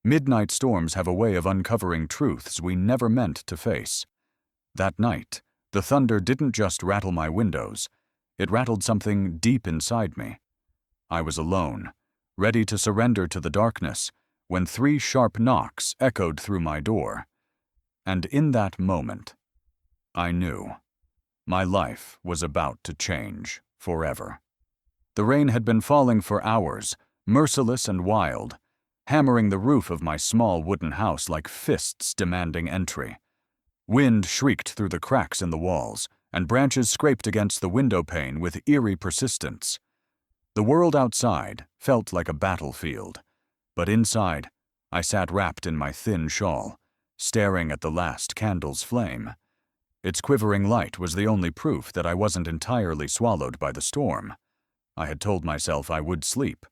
Midnight storms have a way of uncovering truths we never meant to face. That night, the thunder didn't just rattle my windows, it rattled something deep inside me. I was alone, ready to surrender to the darkness, when 3 sharp knocks echoed through my door. And in that moment, I knew my life was about to change forever. The rain had been falling for hours, merciless and wild, hammering the roof of my small wooden house like fists demanding entry. Wind shrieked through the cracks in the walls, and branches scraped against the window pane with eerie persistence. The world outside felt like a battlefield, but inside, I sat wrapped in my thin shawl, staring at the last candle's flame. Its quivering light was the only proof that I wasn't entirely swallowed by the storm. I had told myself I would sleep,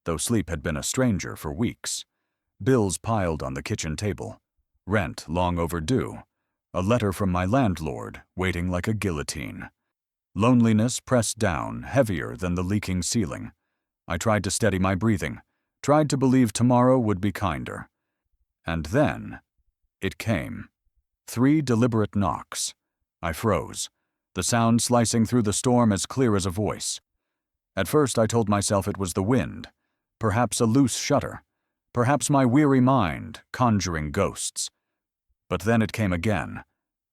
though sleep had been a stranger for weeks. Bills piled on the kitchen table, rent long overdue, a letter from my landlord waiting like a guillotine. Loneliness pressed down, heavier than the leaking ceiling. I tried to steady my breathing, tried to believe tomorrow would be kinder. And then, it came. 3 deliberate knocks. I froze, the sound slicing through the storm as clear as a voice. At first I told myself it was the wind, perhaps a loose shutter, perhaps my weary mind conjuring ghosts. But then it came again,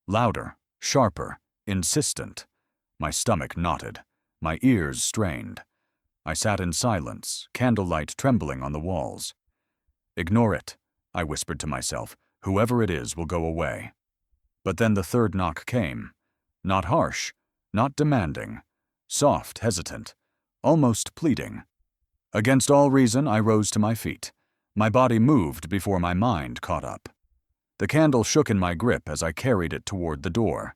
louder, sharper, insistent. My stomach knotted, my ears strained. I sat in silence, candlelight trembling on the walls. "Ignore it," I whispered to myself. "Whoever it is will go away." But then the 3rd knock came. Not harsh, not demanding, soft, hesitant, almost pleading. Against all reason, I rose to my feet. My body moved before my mind caught up. The candle shook in my grip as I carried it toward the door.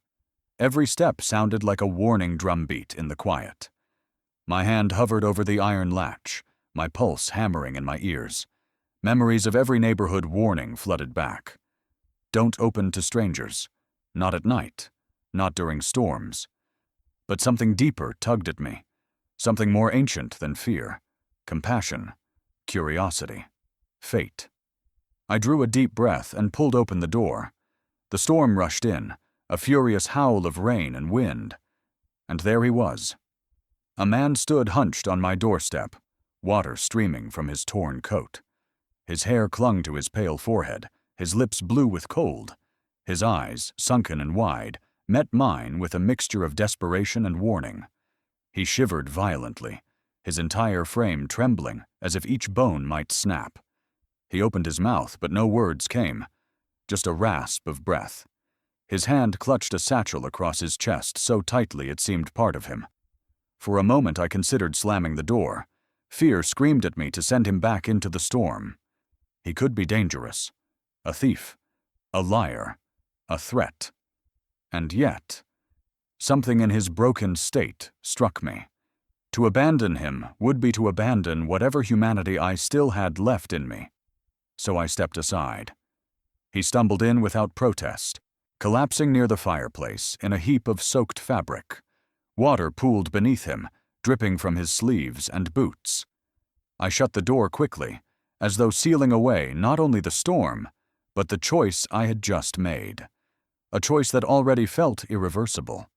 Every step sounded like a warning drumbeat in the quiet. My hand hovered over the iron latch, my pulse hammering in my ears. Memories of every neighborhood warning flooded back. Don't open to strangers. Not at night. Not during storms. But something deeper tugged at me. Something more ancient than fear. Compassion. Curiosity. Fate. I drew a deep breath and pulled open the door. The storm rushed in, a furious howl of rain and wind. And there he was. A man stood hunched on my doorstep, water streaming from his torn coat. His hair clung to his pale forehead, his lips blue with cold. His eyes, sunken and wide, met mine with a mixture of desperation and warning. He shivered violently, his entire frame trembling as if each bone might snap. He opened his mouth, but no words came, just a rasp of breath. His hand clutched a satchel across his chest so tightly it seemed part of him. For a moment I considered slamming the door. Fear screamed at me to send him back into the storm. He could be dangerous. A thief. A liar. A threat. And yet, something in his broken state struck me. To abandon him would be to abandon whatever humanity I still had left in me. So I stepped aside. He stumbled in without protest, collapsing near the fireplace in a heap of soaked fabric. Water pooled beneath him, dripping from his sleeves and boots. I shut the door quickly, as though sealing away not only the storm, but the choice I had just made. A choice that already felt irreversible.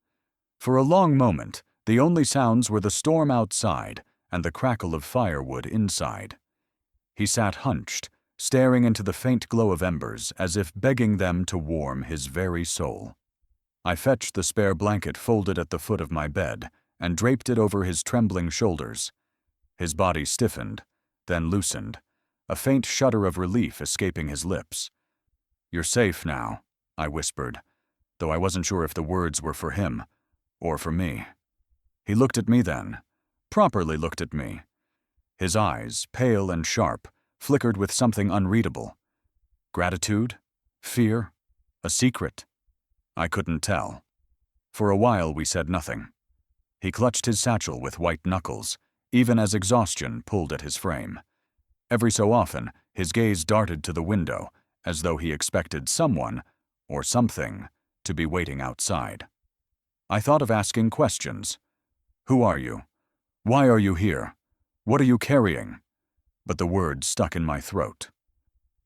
For a long moment, the only sounds were the storm outside and the crackle of firewood inside. He sat hunched, staring into the faint glow of embers as if begging them to warm his very soul. I fetched the spare blanket folded at the foot of my bed and draped it over his trembling shoulders. His body stiffened, then loosened, a faint shudder of relief escaping his lips. "You're safe now," I whispered, though I wasn't sure if the words were for him or for me. He looked at me then, properly looked at me. His eyes, pale and sharp, flickered with something unreadable. Gratitude? Fear? A secret? I couldn't tell. For a while we said nothing. He clutched his satchel with white knuckles, even as exhaustion pulled at his frame. Every so often, his gaze darted to the window, as though he expected someone, or something, to be waiting outside. I thought of asking questions. Who are you? Why are you here? What are you carrying? But the words stuck in my throat.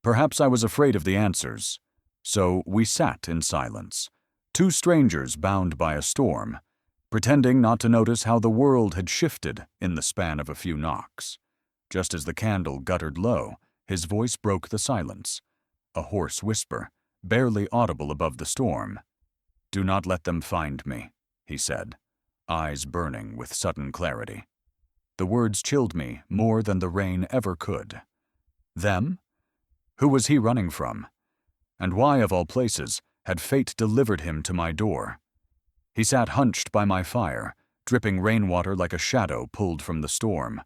Perhaps I was afraid of the answers. So we sat in silence, two strangers bound by a storm, pretending not to notice how the world had shifted in the span of a few knocks. Just as the candle guttered low, his voice broke the silence, a hoarse whisper, barely audible above the storm. "Do not let them find me," he said, eyes burning with sudden clarity. The words chilled me more than the rain ever could. Them? Who was he running from? And why, of all places, had fate delivered him to my door? He sat hunched by my fire, dripping rainwater like a shadow pulled from the storm.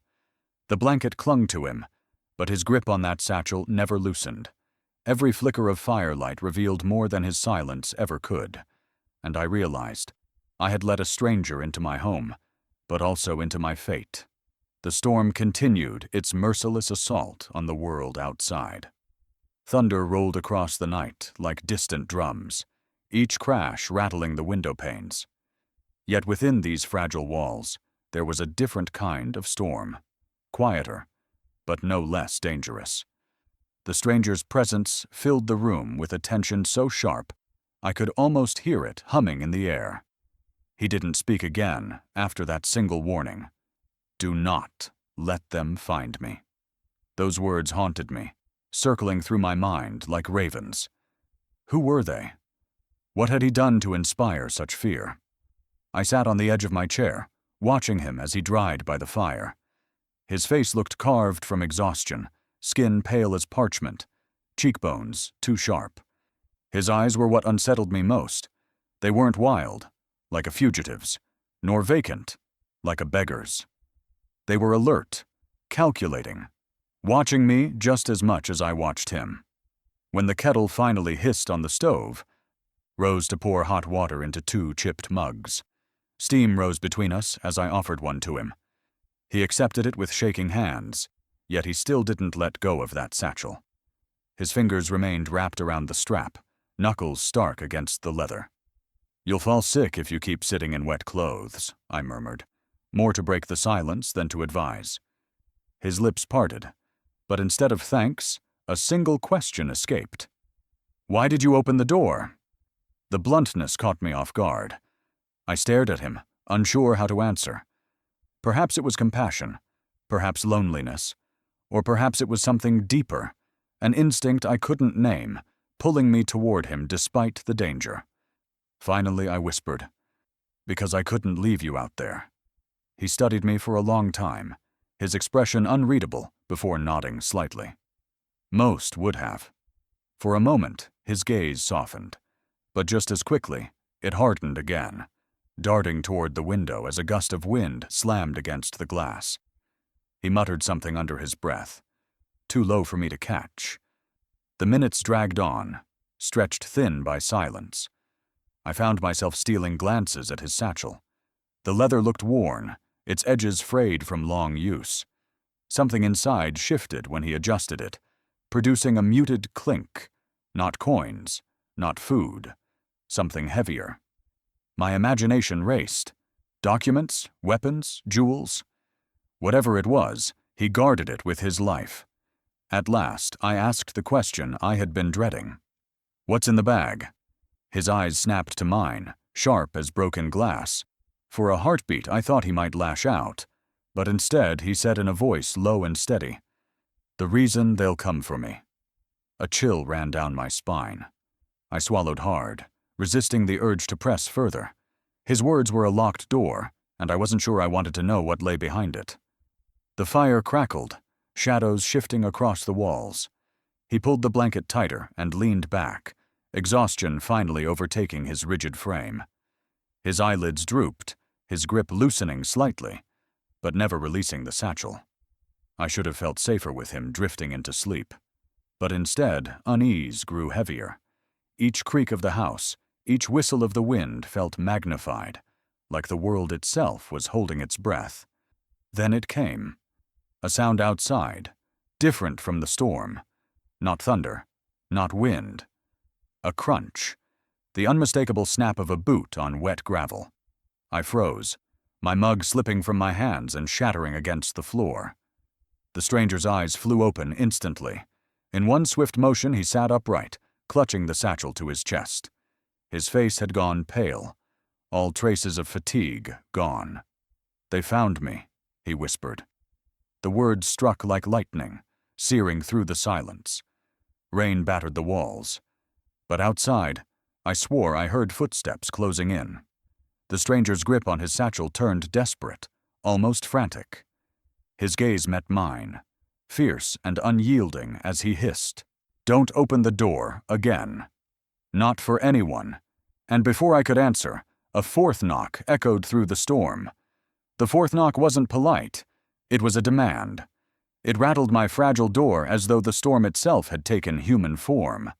The blanket clung to him, but his grip on that satchel never loosened. Every flicker of firelight revealed more than his silence ever could, and I realized I had let a stranger into my home, but also into my fate. The storm continued its merciless assault on the world outside. Thunder rolled across the night like distant drums, each crash rattling the window panes. Yet within these fragile walls, there was a different kind of storm, quieter, but no less dangerous. The stranger's presence filled the room with a tension so sharp I could almost hear it humming in the air. He didn't speak again after that single warning. "Do not let them find me." Those words haunted me, circling through my mind like ravens. Who were they? What had he done to inspire such fear? I sat on the edge of my chair, watching him as he dried by the fire. His face looked carved from exhaustion, skin pale as parchment, cheekbones too sharp. His eyes were what unsettled me most. They weren't wild, like a fugitive's, nor vacant, like a beggar's. They were alert, calculating, watching me just as much as I watched him. When the kettle finally hissed on the stove, rose to pour hot water into 2 chipped mugs. Steam rose between us as I offered one to him. He accepted it with shaking hands, yet he still didn't let go of that satchel. His fingers remained wrapped around the strap, knuckles stark against the leather. "You'll fall sick if you keep sitting in wet clothes," I murmured, more to break the silence than to advise. His lips parted, but instead of thanks, a single question escaped. "Why did you open the door?" The bluntness caught me off guard. I stared at him, unsure how to answer. Perhaps it was compassion, perhaps loneliness, or perhaps it was something deeper, an instinct I couldn't name, pulling me toward him despite the danger. Finally, I whispered, "Because I couldn't leave you out there." He studied me for a long time, his expression unreadable, before nodding slightly. Most would have. For a moment, his gaze softened, but just as quickly, it hardened again, darting toward the window as a gust of wind slammed against the glass. He muttered something under his breath, too low for me to catch. The minutes dragged on, stretched thin by silence. I found myself stealing glances at his satchel. The leather looked worn, its edges frayed from long use. Something inside shifted when he adjusted it, producing a muted clink, not coins, not food, something heavier. My imagination raced. Documents, weapons, jewels. Whatever it was, he guarded it with his life. At last, I asked the question I had been dreading. "What's in the bag?" His eyes snapped to mine, sharp as broken glass. For a heartbeat, I thought he might lash out, but instead he said in a voice low and steady, "The reason they'll come for me." A chill ran down my spine. I swallowed hard, resisting the urge to press further. His words were a locked door, and I wasn't sure I wanted to know what lay behind it. The fire crackled, shadows shifting across the walls. He pulled the blanket tighter and leaned back, exhaustion finally overtaking his rigid frame. His eyelids drooped, his grip loosening slightly, but never releasing the satchel. I should have felt safer with him drifting into sleep. But instead, unease grew heavier. Each creak of the house, each whistle of the wind felt magnified, like the world itself was holding its breath. Then it came. A sound outside, different from the storm. Not thunder, not wind. A crunch. The unmistakable snap of a boot on wet gravel. I froze, my mug slipping from my hands and shattering against the floor. The stranger's eyes flew open instantly, In one swift motion, he sat upright, clutching the satchel to his chest. His face had gone pale, all traces of fatigue gone. "They found me," he whispered. The words struck like lightning, searing through the silence. Rain battered the walls. But outside, I swore I heard footsteps closing in. The stranger's grip on his satchel turned desperate, almost frantic. His gaze met mine, fierce and unyielding as he hissed, "Don't open the door again. Not for anyone." And before I could answer, a fourth knock echoed through the storm. The fourth knock wasn't polite. It was a demand. It rattled my fragile door as though the storm itself had taken human form.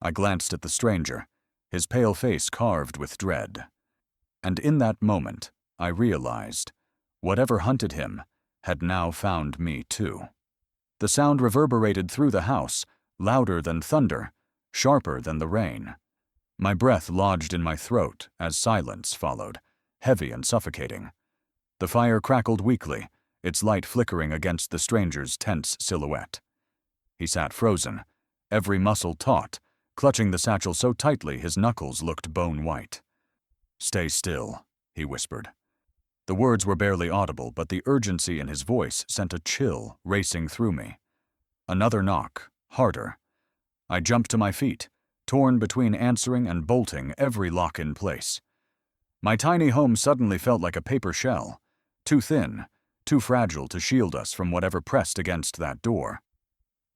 I glanced at the stranger, his pale face carved with dread. And in that moment, I realized, whatever hunted him had now found me too. The sound reverberated through the house, louder than thunder, sharper than the rain. My breath lodged in my throat as silence followed, heavy and suffocating. The fire crackled weakly, its light flickering against the stranger's tense silhouette. He sat frozen, every muscle taut, clutching the satchel so tightly his knuckles looked bone-white. "Stay still," he whispered. The words were barely audible, but the urgency in his voice sent a chill racing through me. Another knock, harder. I jumped to my feet, torn between answering and bolting every lock in place. My tiny home suddenly felt like a paper shell, too thin, too fragile to shield us from whatever pressed against that door.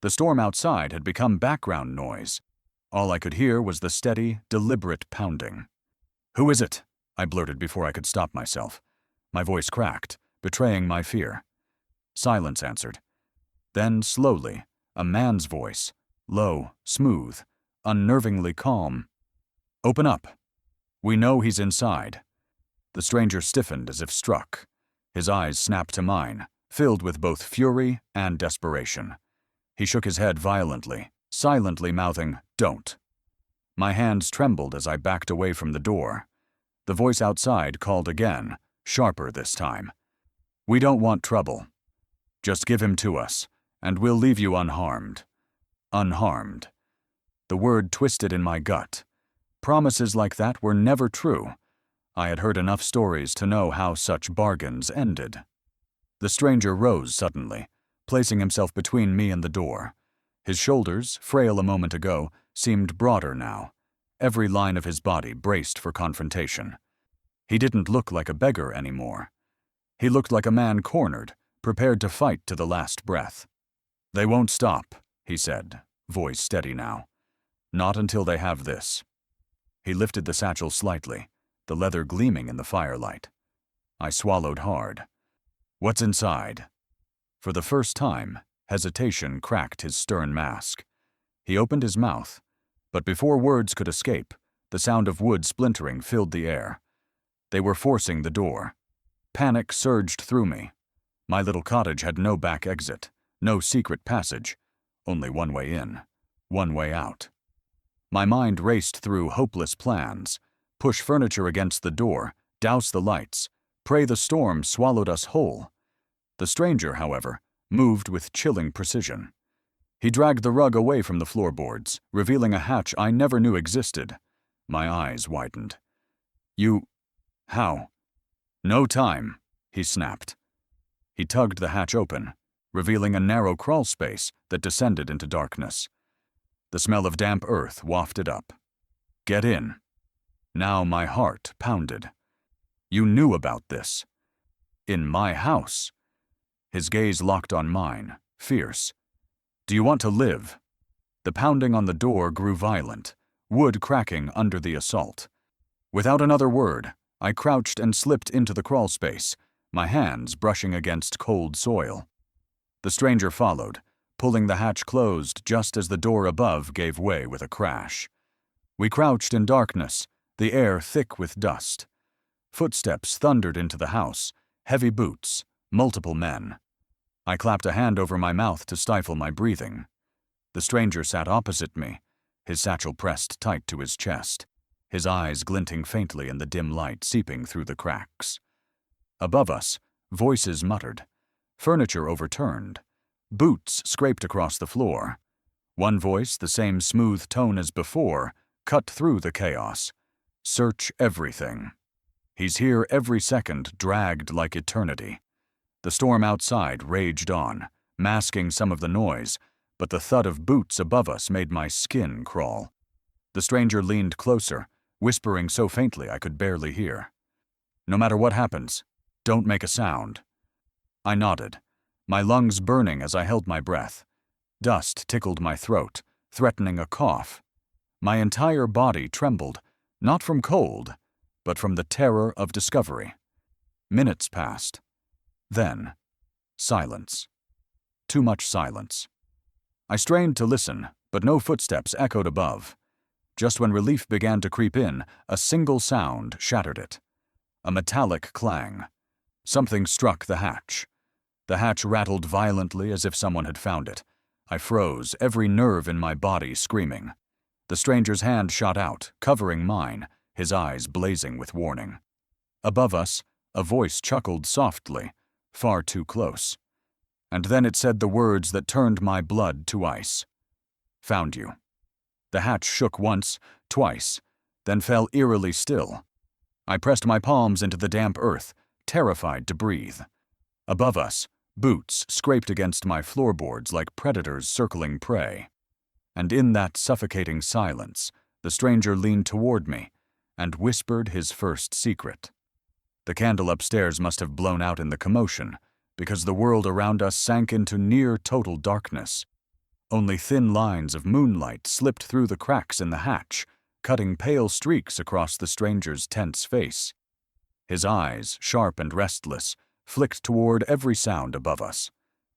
The storm outside had become background noise. All I could hear was the steady, deliberate pounding. "Who is it?" I blurted before I could stop myself. My voice cracked, betraying my fear. Silence answered. Then, slowly, a man's voice, low, smooth, unnervingly calm. "Open up. We know he's inside." The stranger stiffened as if struck. His eyes snapped to mine, filled with both fury and desperation. He shook his head violently, silently mouthing, "Don't." My hands trembled as I backed away from the door. The voice outside called again, sharper this time. "We don't want trouble. Just give him to us, and we'll leave you unharmed." Unharmed. The word twisted in my gut. Promises like that were never true. I had heard enough stories to know how such bargains ended. The stranger rose suddenly, placing himself between me and the door. His shoulders, frail a moment ago, seemed broader now. Every line of his body braced for confrontation. He didn't look like a beggar anymore. He looked like a man cornered, prepared to fight to the last breath. "They won't stop," he said, voice steady now. "Not until they have this." He lifted the satchel slightly, the leather gleaming in the firelight. I swallowed hard. "What's inside?" For the first time, hesitation cracked his stern mask. He opened his mouth, but before words could escape, the sound of wood splintering filled the air. They were forcing the door. Panic surged through me. My little cottage had no back exit, no secret passage, only one way in, one way out. My mind raced through hopeless plans: push furniture against the door, douse the lights, pray the storm swallowed us whole. The stranger, however, moved with chilling precision. He dragged the rug away from the floorboards, revealing a hatch I never knew existed. My eyes widened. "You... how?" "No time," he snapped. He tugged the hatch open, revealing a narrow crawl space that descended into darkness. The smell of damp earth wafted up. "Get in." Now my heart pounded. "You knew about this." "In my house." His gaze locked on mine, fierce. "Do you want to live?" The pounding on the door grew violent, wood cracking under the assault. Without another word, I crouched and slipped into the crawl space, my hands brushing against cold soil. The stranger followed, pulling the hatch closed just as the door above gave way with a crash. We crouched in darkness, the air thick with dust. Footsteps thundered into the house, heavy boots, multiple men. I clapped a hand over my mouth to stifle my breathing. The stranger sat opposite me, his satchel pressed tight to his chest, his eyes glinting faintly in the dim light seeping through the cracks. Above us, voices muttered. Furniture overturned. Boots scraped across the floor. One voice, the same smooth tone as before, cut through the chaos. Search everything. He's here every second, dragged like eternity. The storm outside raged on, masking some of the noise, but the thud of boots above us made my skin crawl. The stranger leaned closer, whispering so faintly I could barely hear. "No matter what happens, don't make a sound." I nodded, my lungs burning as I held my breath. Dust tickled my throat, threatening a cough. My entire body trembled, not from cold, but from the terror of discovery. Minutes passed. Then, silence. Too much silence. I strained to listen, but no footsteps echoed above. Just when relief began to creep in, a single sound shattered it. A metallic clang. Something struck the hatch. The hatch rattled violently as if someone had found it. I froze, every nerve in my body screaming. The stranger's hand shot out, covering mine, his eyes blazing with warning. Above us, a voice chuckled softly, far too close. And then it said the words that turned my blood to ice. "Found you." The hatch shook once, twice, then fell eerily still. I pressed my palms into the damp earth, terrified to breathe. Above us, boots scraped against my floorboards like predators circling prey. And in that suffocating silence, the stranger leaned toward me and whispered his first secret. The candle upstairs must have blown out in the commotion, because the world around us sank into near total darkness. Only thin lines of moonlight slipped through the cracks in the hatch, cutting pale streaks across the stranger's tense face. His eyes, sharp and restless, flicked toward every sound above us.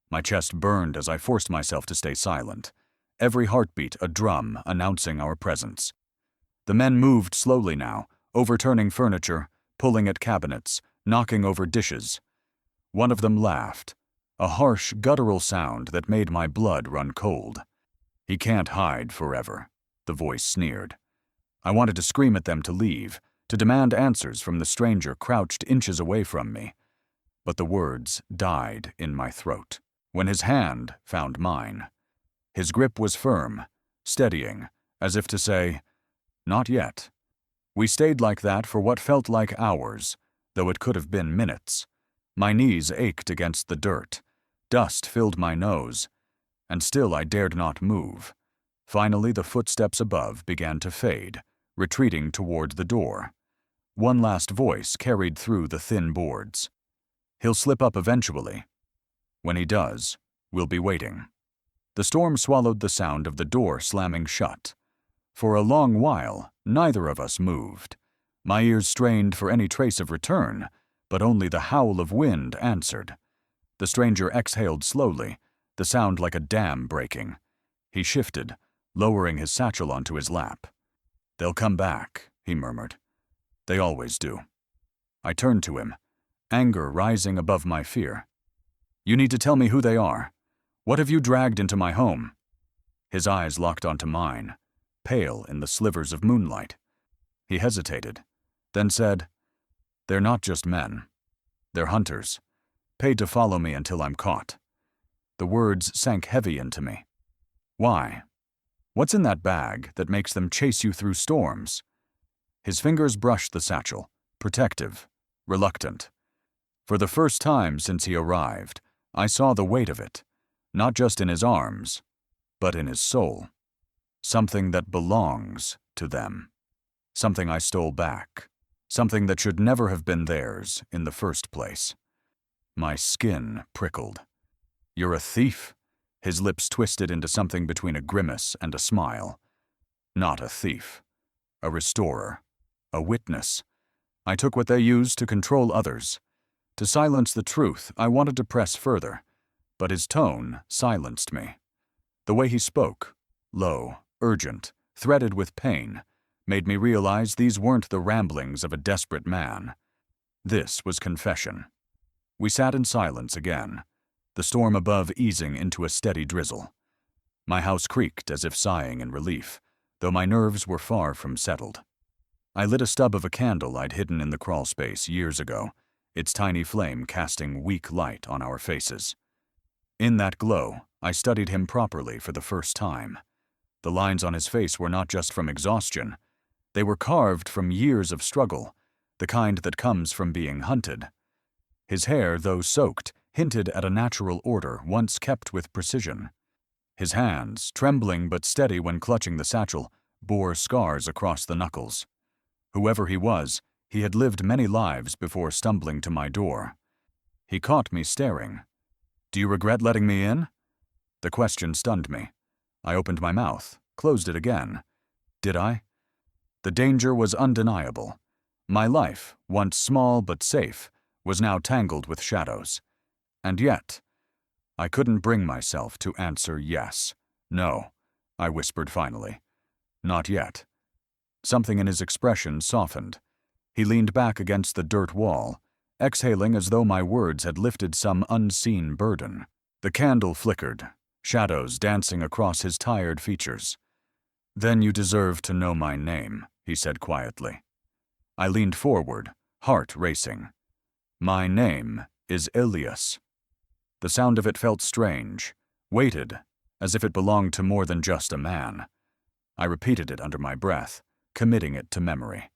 My chest burned as I forced myself to stay silent, every heartbeat a drum announcing our presence. The men moved slowly now, overturning furniture, pulling at cabinets, knocking over dishes. One of them laughed, a harsh, guttural sound that made my blood run cold. "He can't hide forever," the voice sneered. I wanted to scream at them to leave, to demand answers from the stranger crouched inches away from me. But the words died in my throat when his hand found mine. His grip was firm, steadying, as if to say, "Not yet." We stayed like that for what felt like hours, though it could have been minutes. My knees ached against the dirt. Dust filled my nose, and still I dared not move. Finally, the footsteps above began to fade, retreating toward the door. One last voice carried through the thin boards. "He'll slip up eventually. When he does, we'll be waiting." The storm swallowed the sound of the door slamming shut. For a long while, neither of us moved. My ears strained for any trace of return, but only the howl of wind answered. The stranger exhaled slowly, the sound like a dam breaking. He shifted, lowering his satchel onto his lap. "They'll come back," he murmured. "They always do." I turned to him, anger rising above my fear. "You need to tell me who they are. What have you dragged into my home?" His eyes locked onto mine, pale in the slivers of moonlight. He hesitated, then said, "They're not just men. They're hunters, paid to follow me until I'm caught." The words sank heavy into me. "Why? What's in that bag that makes them chase you through storms?" His fingers brushed the satchel, protective, reluctant. For the first time since he arrived, I saw the weight of it, not just in his arms, but in his soul. Something that belongs to them. Something I stole back. Something that should never have been theirs in the first place. My skin prickled. "You're a thief?" His lips twisted into something between a grimace and a smile. "Not a thief. A restorer. A witness. I took what they used to control others. To silence the truth, I wanted to press further, but his tone silenced me. The way he spoke, low, urgent, threaded with pain, made me realize these weren't the ramblings of a desperate man. This was confession. We sat in silence again, the storm above easing into a steady drizzle. My house creaked as if sighing in relief, though my nerves were far from settled. I lit a stub of a candle I'd hidden in the crawl space years ago, its tiny flame casting weak light on our faces. In that glow, I studied him properly for the first time. The lines on his face were not just from exhaustion. They were carved from years of struggle, the kind that comes from being hunted. His hair, though soaked, hinted at a natural order once kept with precision. His hands, trembling but steady when clutching the satchel, bore scars across the knuckles. Whoever he was, he had lived many lives before stumbling to my door. He caught me staring. "Do you regret letting me in?" The question stunned me. I opened my mouth, closed it again. Did I? The danger was undeniable. My life, once small but safe, was now tangled with shadows. And yet, I couldn't bring myself to answer yes. "No," I whispered finally. "Not yet." Something in his expression softened. He leaned back against the dirt wall, exhaling as though my words had lifted some unseen burden. The candle flickered, shadows dancing across his tired features. "Then you deserve to know my name," he said quietly. I leaned forward, heart racing. "My name is Elias." The sound of it felt strange, weighted, as if it belonged to more than just a man. I repeated it under my breath, committing it to memory.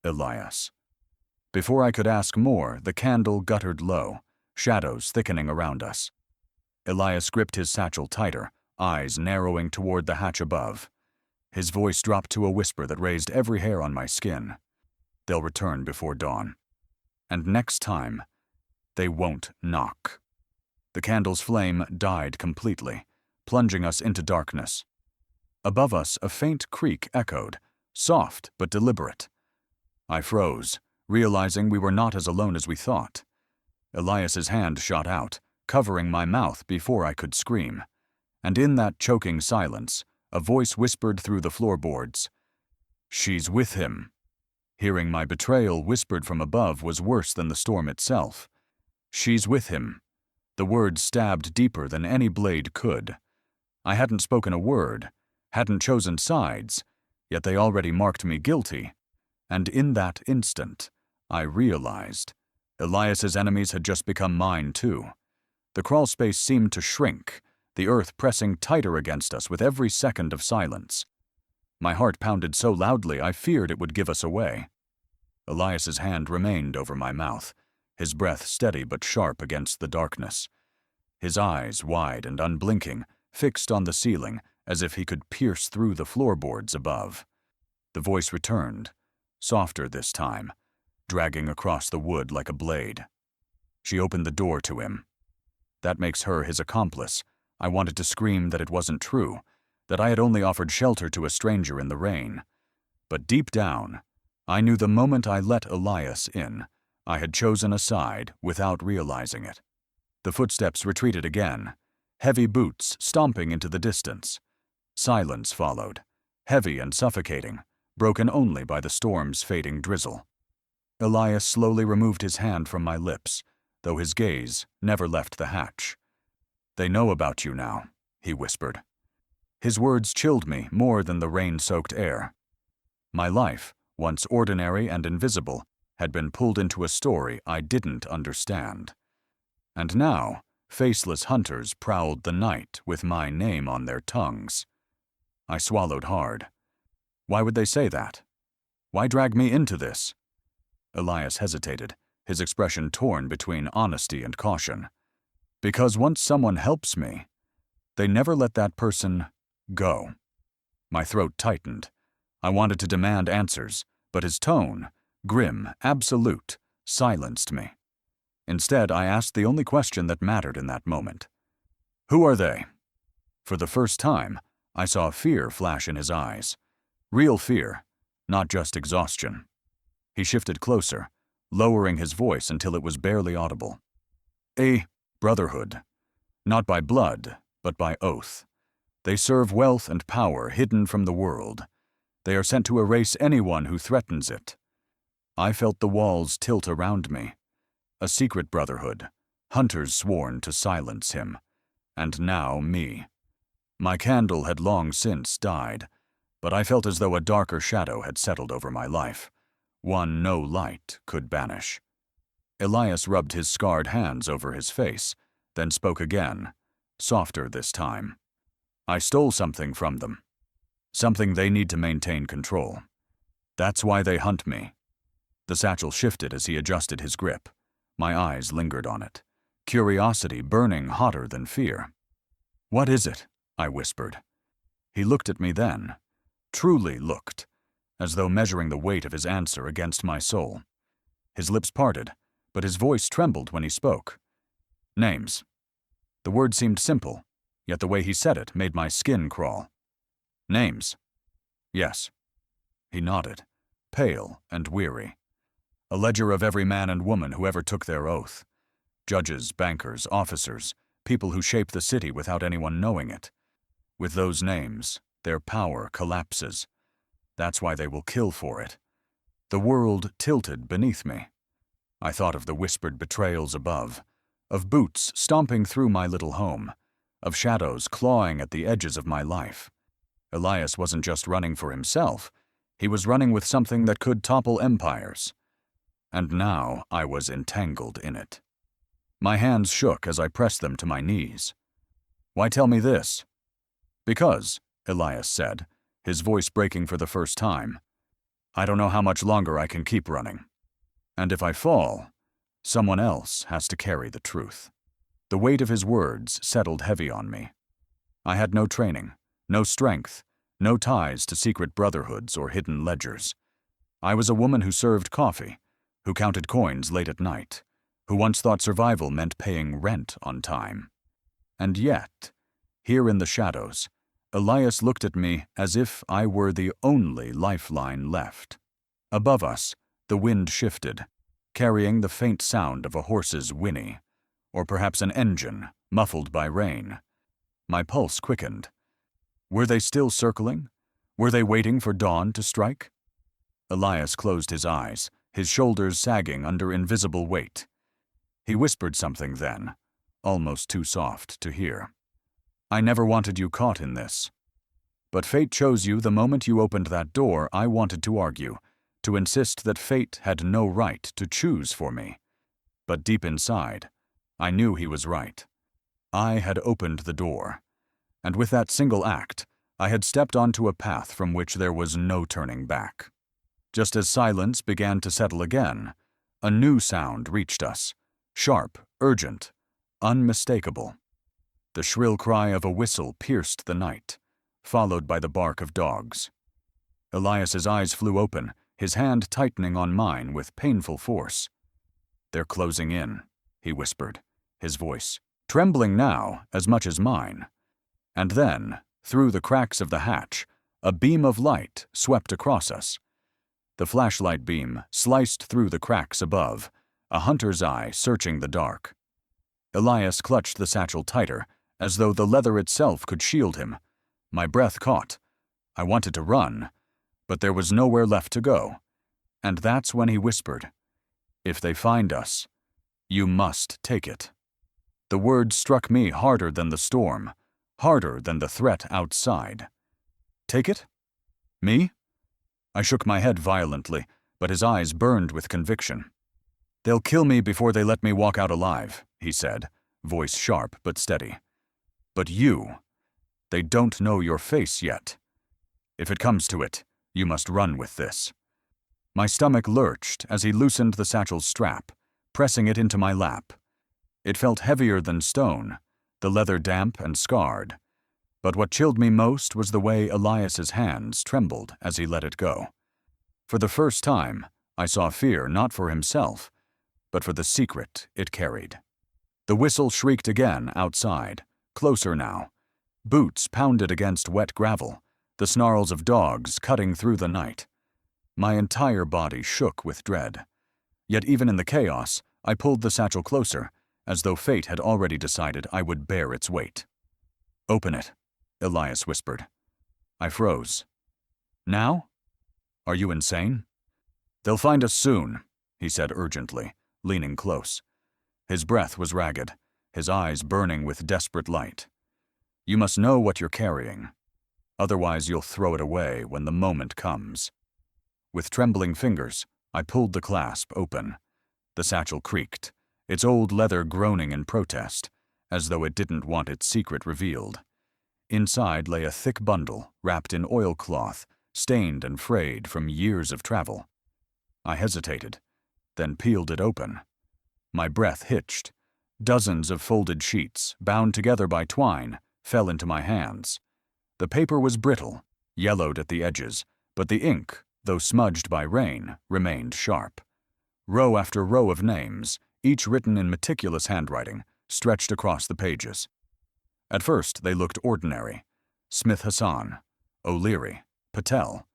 Elias. Before I could ask more, the candle guttered low, shadows thickening around us. Elias gripped his satchel tighter, eyes narrowing toward the hatch above. His voice dropped to a whisper that raised every hair on my skin. "They'll return before dawn. And next time, they won't knock." The candle's flame died completely, plunging us into darkness. Above us, a faint creak echoed, soft but deliberate. I froze, realizing we were not as alone as we thought. Elias's hand shot out, covering my mouth before I could scream. And in that choking silence, a voice whispered through the floorboards, "She's with him." Hearing my betrayal whispered from above was worse than the storm itself. "She's with him." The words stabbed deeper than any blade could. I hadn't spoken a word, hadn't chosen sides, yet they already marked me guilty. And in that instant, I realized Elias's enemies had just become mine too. The crawl space seemed to shrink, the earth pressing tighter against us with every second of silence. My heart pounded so loudly I feared it would give us away. Elias's hand remained over my mouth, his breath steady but sharp against the darkness. His eyes, wide and unblinking, fixed on the ceiling as if he could pierce through the floorboards above. The voice returned, softer this time, dragging across the wood like a blade. She opened the door to him. That makes her his accomplice. I wanted to scream that it wasn't true, that I had only offered shelter to a stranger in the rain. But deep down, I knew the moment I let Elias in, I had chosen a side without realizing it. The footsteps retreated again, heavy boots stomping into the distance. Silence followed, heavy and suffocating, broken only by the storm's fading drizzle. Elias slowly removed his hand from my lips, though his gaze never left the hatch. "They know about you now," he whispered. His words chilled me more than the rain-soaked air. My life, once ordinary and invisible, had been pulled into a story I didn't understand. And now, faceless hunters prowled the night with my name on their tongues. I swallowed hard. Why would they say that? Why drag me into this? Elias hesitated, his expression torn between honesty and caution. Because once someone helps me, they never let that person go. My throat tightened. I wanted to demand answers, but his tone, grim, absolute, silenced me. Instead, I asked the only question that mattered in that moment. "Who are they?" For the first time, I saw fear flash in his eyes. Real fear, not just exhaustion. He shifted closer, lowering his voice until it was barely audible. "A brotherhood. Not by blood, but by oath. They serve wealth and power hidden from the world. They are sent to erase anyone who threatens it." I felt the walls tilt around me. A secret brotherhood, hunters sworn to silence him. And now me. My candle had long since died, but I felt as though a darker shadow had settled over my life, one no light could banish. Elias rubbed his scarred hands over his face, then spoke again, softer this time. "I stole something from them. Something they need to maintain control. That's why they hunt me. The satchel shifted as he adjusted his grip. My eyes lingered on it, curiosity burning hotter than fear. "What is it?" I whispered. He looked at me then, truly looked, as though measuring the weight of his answer against my soul. His lips parted, but his voice trembled when he spoke. "Names." The word seemed simple, yet the way he said it made my skin crawl. "Names?" "Yes." He nodded, pale and weary. "A ledger of every man and woman who ever took their oath. Judges, bankers, officers, people who shape the city without anyone knowing it. With those names, their power collapses. That's why they will kill for it." The world tilted beneath me. I thought of the whispered betrayals above, of boots stomping through my little home, of shadows clawing at the edges of my life. Elias wasn't just running for himself, he was running with something that could topple empires. And now I was entangled in it. My hands shook as I pressed them to my knees. "Why tell me this?" "Because," Elias said, his voice breaking for the first time, "I don't know how much longer I can keep running. And if I fall, someone else has to carry the truth." The weight of his words settled heavy on me. I had no training, no strength, no ties to secret brotherhoods or hidden ledgers. I was a woman who served coffee, who counted coins late at night, who once thought survival meant paying rent on time. And yet, here in the shadows, Elias looked at me as if I were the only lifeline left. Above us, the wind shifted, carrying the faint sound of a horse's whinny, or perhaps an engine, muffled by rain. My pulse quickened. Were they still circling? Were they waiting for dawn to strike? Elias closed his eyes, his shoulders sagging under invisible weight. He whispered something then, almost too soft to hear. "I never wanted you caught in this. But fate chose you the moment you opened that door. I wanted to argue, to insist that fate had no right to choose for me. But deep inside, I knew he was right. I had opened the door, and with that single act, I had stepped onto a path from which there was no turning back." Just as silence began to settle again, a new sound reached us, sharp, urgent, unmistakable. The shrill cry of a whistle pierced the night, followed by the bark of dogs. Elias's eyes flew open, his hand tightening on mine with painful force. "They're closing in," he whispered, his voice trembling now as much as mine. And then, through the cracks of the hatch, a beam of light swept across us. The flashlight beam sliced through the cracks above, a hunter's eye searching the dark. Elias clutched the satchel tighter, as though the leather itself could shield him. My breath caught. I wanted to run, but there was nowhere left to go. And that's when he whispered, "If they find us, you must take it." The words struck me harder than the storm, harder than the threat outside. "Take it? Me?" I shook my head violently, but his eyes burned with conviction. "They'll kill me before they let me walk out alive," he said, voice sharp but steady. "But you, they don't know your face yet. If it comes to it, you must run with this." My stomach lurched as he loosened the satchel's strap, pressing it into my lap. It felt heavier than stone, the leather damp and scarred. But what chilled me most was the way Elias's hands trembled as he let it go. For the first time, I saw fear not for himself, but for the secret it carried. The whistle shrieked again outside, closer now. Boots pounded against wet gravel, the snarls of dogs cutting through the night. My entire body shook with dread. Yet even in the chaos, I pulled the satchel closer, as though fate had already decided I would bear its weight. "Open it," Elias whispered. I froze. "Now? Are you insane?" "They'll find us soon," he said urgently, leaning close. His breath was ragged, his eyes burning with desperate light. "You must know what you're carrying. Otherwise you'll throw it away when the moment comes." With trembling fingers, I pulled the clasp open. The satchel creaked, its old leather groaning in protest, as though it didn't want its secret revealed. Inside lay a thick bundle, wrapped in oilcloth, stained and frayed from years of travel. I hesitated, then peeled it open. My breath hitched. Dozens of folded sheets, bound together by twine, fell into my hands. The paper was brittle, yellowed at the edges, but the ink, though smudged by rain, remained sharp. Row after row of names, each written in meticulous handwriting, stretched across the pages. At first they looked ordinary: Smith Hassan, O'Leary, Patel.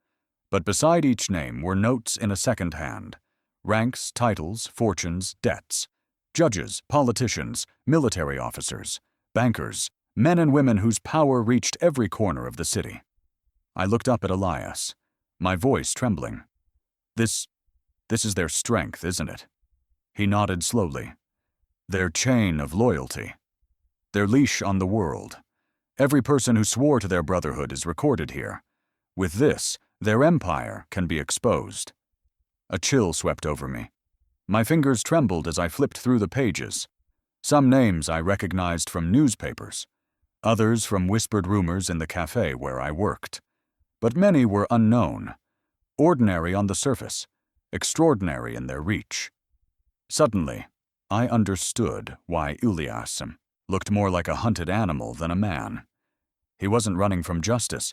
But beside each name were notes in a second hand: ranks, titles, fortunes, debts. Judges, politicians, military officers, bankers, men and women whose power reached every corner of the city. I looked up at Elias, my voice trembling. This is their strength, isn't it? He nodded slowly. Their chain of loyalty. Their leash on the world. Every person who swore to their brotherhood is recorded here. With this, their empire can be exposed. A chill swept over me. My fingers trembled as I flipped through the pages. Some names I recognized from newspapers, others from whispered rumors in the cafe where I worked. But many were unknown, ordinary on the surface, extraordinary in their reach. Suddenly, I understood why Ilyassim looked more like a hunted animal than a man. He wasn't running from justice,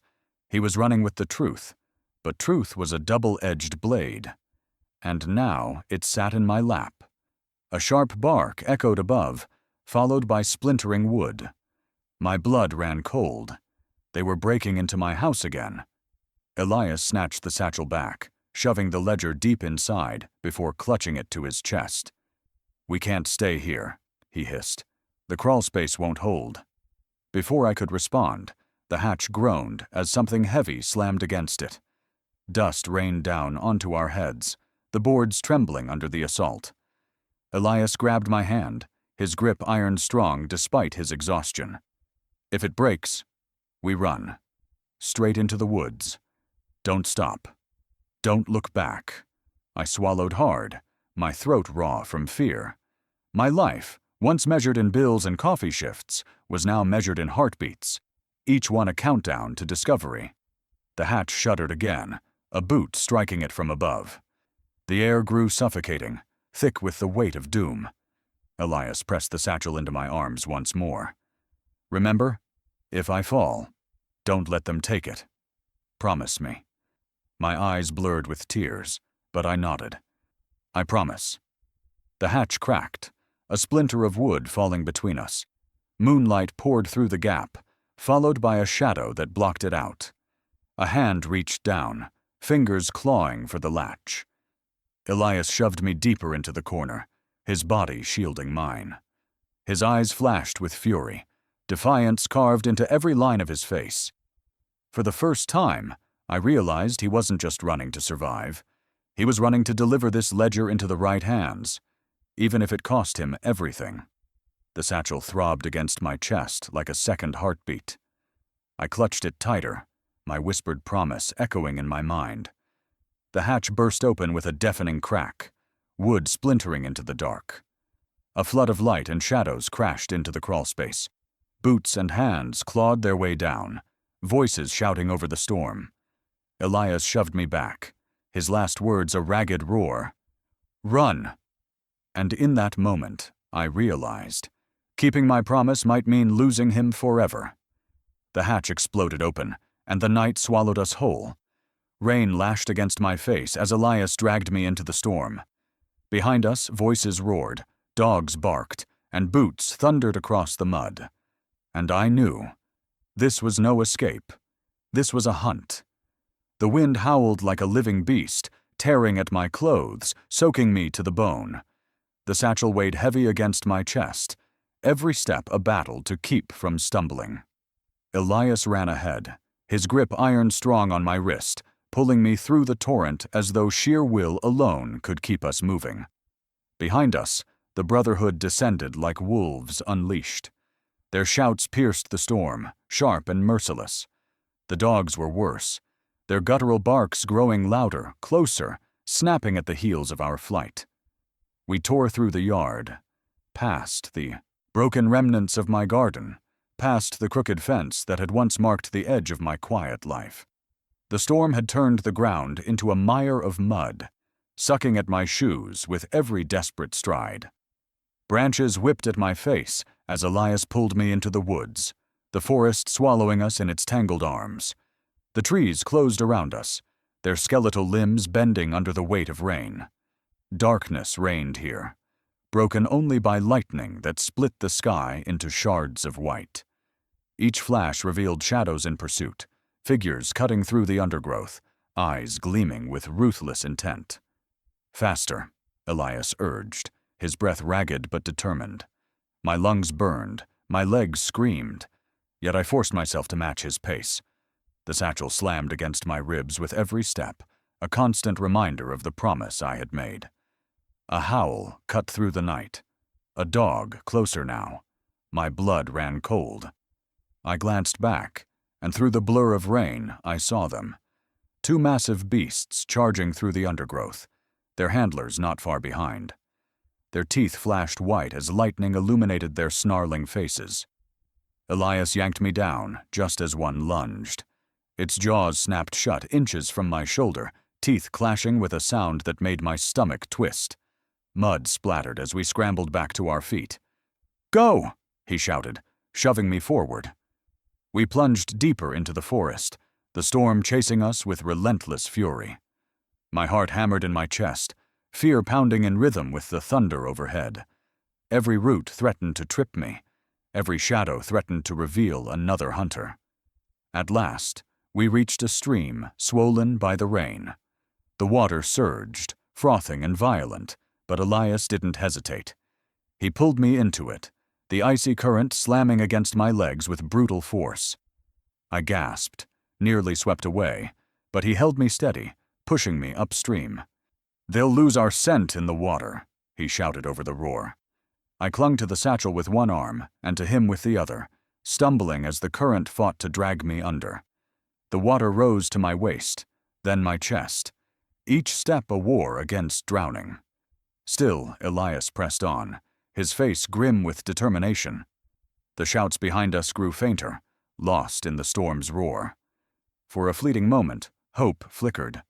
he was running with the truth, but truth was a double-edged blade. And now it sat in my lap. A sharp bark echoed above, followed by splintering wood. My blood ran cold. They were breaking into my house again. Elias snatched the satchel back, shoving the ledger deep inside before clutching it to his chest. "We can't stay here," he hissed. "The crawl space won't hold." Before I could respond, the hatch groaned as something heavy slammed against it. Dust rained down onto our heads, the boards trembling under the assault. Elias grabbed my hand, his grip iron strong despite his exhaustion. "If it breaks, we run. Straight into the woods. Don't stop. Don't look back." I swallowed hard, my throat raw from fear. My life, once measured in bills and coffee shifts, was now measured in heartbeats, each one a countdown to discovery. The hatch shuddered again, a boot striking it from above. The air grew suffocating, thick with the weight of doom. Elias pressed the satchel into my arms once more. "Remember, if I fall, don't let them take it. Promise me." My eyes blurred with tears, but I nodded. "I promise." The hatch cracked, a splinter of wood falling between us. Moonlight poured through the gap, followed by a shadow that blocked it out. A hand reached down, fingers clawing for the latch. Elias shoved me deeper into the corner, his body shielding mine. His eyes flashed with fury, defiance carved into every line of his face. For the first time, I realized he wasn't just running to survive. He was running to deliver this ledger into the right hands, even if it cost him everything. The satchel throbbed against my chest like a second heartbeat. I clutched it tighter, my whispered promise echoing in my mind. The hatch burst open with a deafening crack, wood splintering into the dark. A flood of light and shadows crashed into the crawlspace. Boots and hands clawed their way down, voices shouting over the storm. Elias shoved me back, his last words a ragged roar. "Run!" And in that moment, I realized, keeping my promise might mean losing him forever. The hatch exploded open, and the night swallowed us whole. Rain lashed against my face as Elias dragged me into the storm. Behind us, voices roared, dogs barked, and boots thundered across the mud. And I knew. This was no escape. This was a hunt. The wind howled like a living beast, tearing at my clothes, soaking me to the bone. The satchel weighed heavy against my chest, every step a battle to keep from stumbling. Elias ran ahead, his grip iron strong on my wrist, pulling me through the torrent as though sheer will alone could keep us moving. Behind us, the Brotherhood descended like wolves unleashed. Their shouts pierced the storm, sharp and merciless. The dogs were worse, their guttural barks growing louder, closer, snapping at the heels of our flight. We tore through the yard, past the broken remnants of my garden, past the crooked fence that had once marked the edge of my quiet life. The storm had turned the ground into a mire of mud, sucking at my shoes with every desperate stride. Branches whipped at my face as Elias pulled me into the woods, the forest swallowing us in its tangled arms. The trees closed around us, their skeletal limbs bending under the weight of rain. Darkness reigned here, broken only by lightning that split the sky into shards of white. Each flash revealed shadows in pursuit, figures cutting through the undergrowth, eyes gleaming with ruthless intent. "Faster," Elias urged, his breath ragged but determined. My lungs burned, my legs screamed, yet I forced myself to match his pace. The satchel slammed against my ribs with every step, a constant reminder of the promise I had made. A howl cut through the night. A dog closer now. My blood ran cold. I glanced back, and through the blur of rain, I saw them. Two massive beasts charging through the undergrowth, their handlers not far behind. Their teeth flashed white as lightning illuminated their snarling faces. Elias yanked me down just as one lunged. Its jaws snapped shut inches from my shoulder, teeth clashing with a sound that made my stomach twist. Mud splattered as we scrambled back to our feet. "Go!" he shouted, shoving me forward. We plunged deeper into the forest, the storm chasing us with relentless fury. My heart hammered in my chest, fear pounding in rhythm with the thunder overhead. Every root threatened to trip me. Every shadow threatened to reveal another hunter. At last, we reached a stream swollen by the rain. The water surged, frothing and violent, but Elias didn't hesitate. He pulled me into it, the icy current slamming against my legs with brutal force. I gasped, nearly swept away, but he held me steady, pushing me upstream. "They'll lose our scent in the water," he shouted over the roar. I clung to the satchel with one arm and to him with the other, stumbling as the current fought to drag me under. The water rose to my waist, then my chest, each step a war against drowning. Still, Elias pressed on, his face grim with determination. The shouts behind us grew fainter, lost in the storm's roar. For a fleeting moment, hope flickered.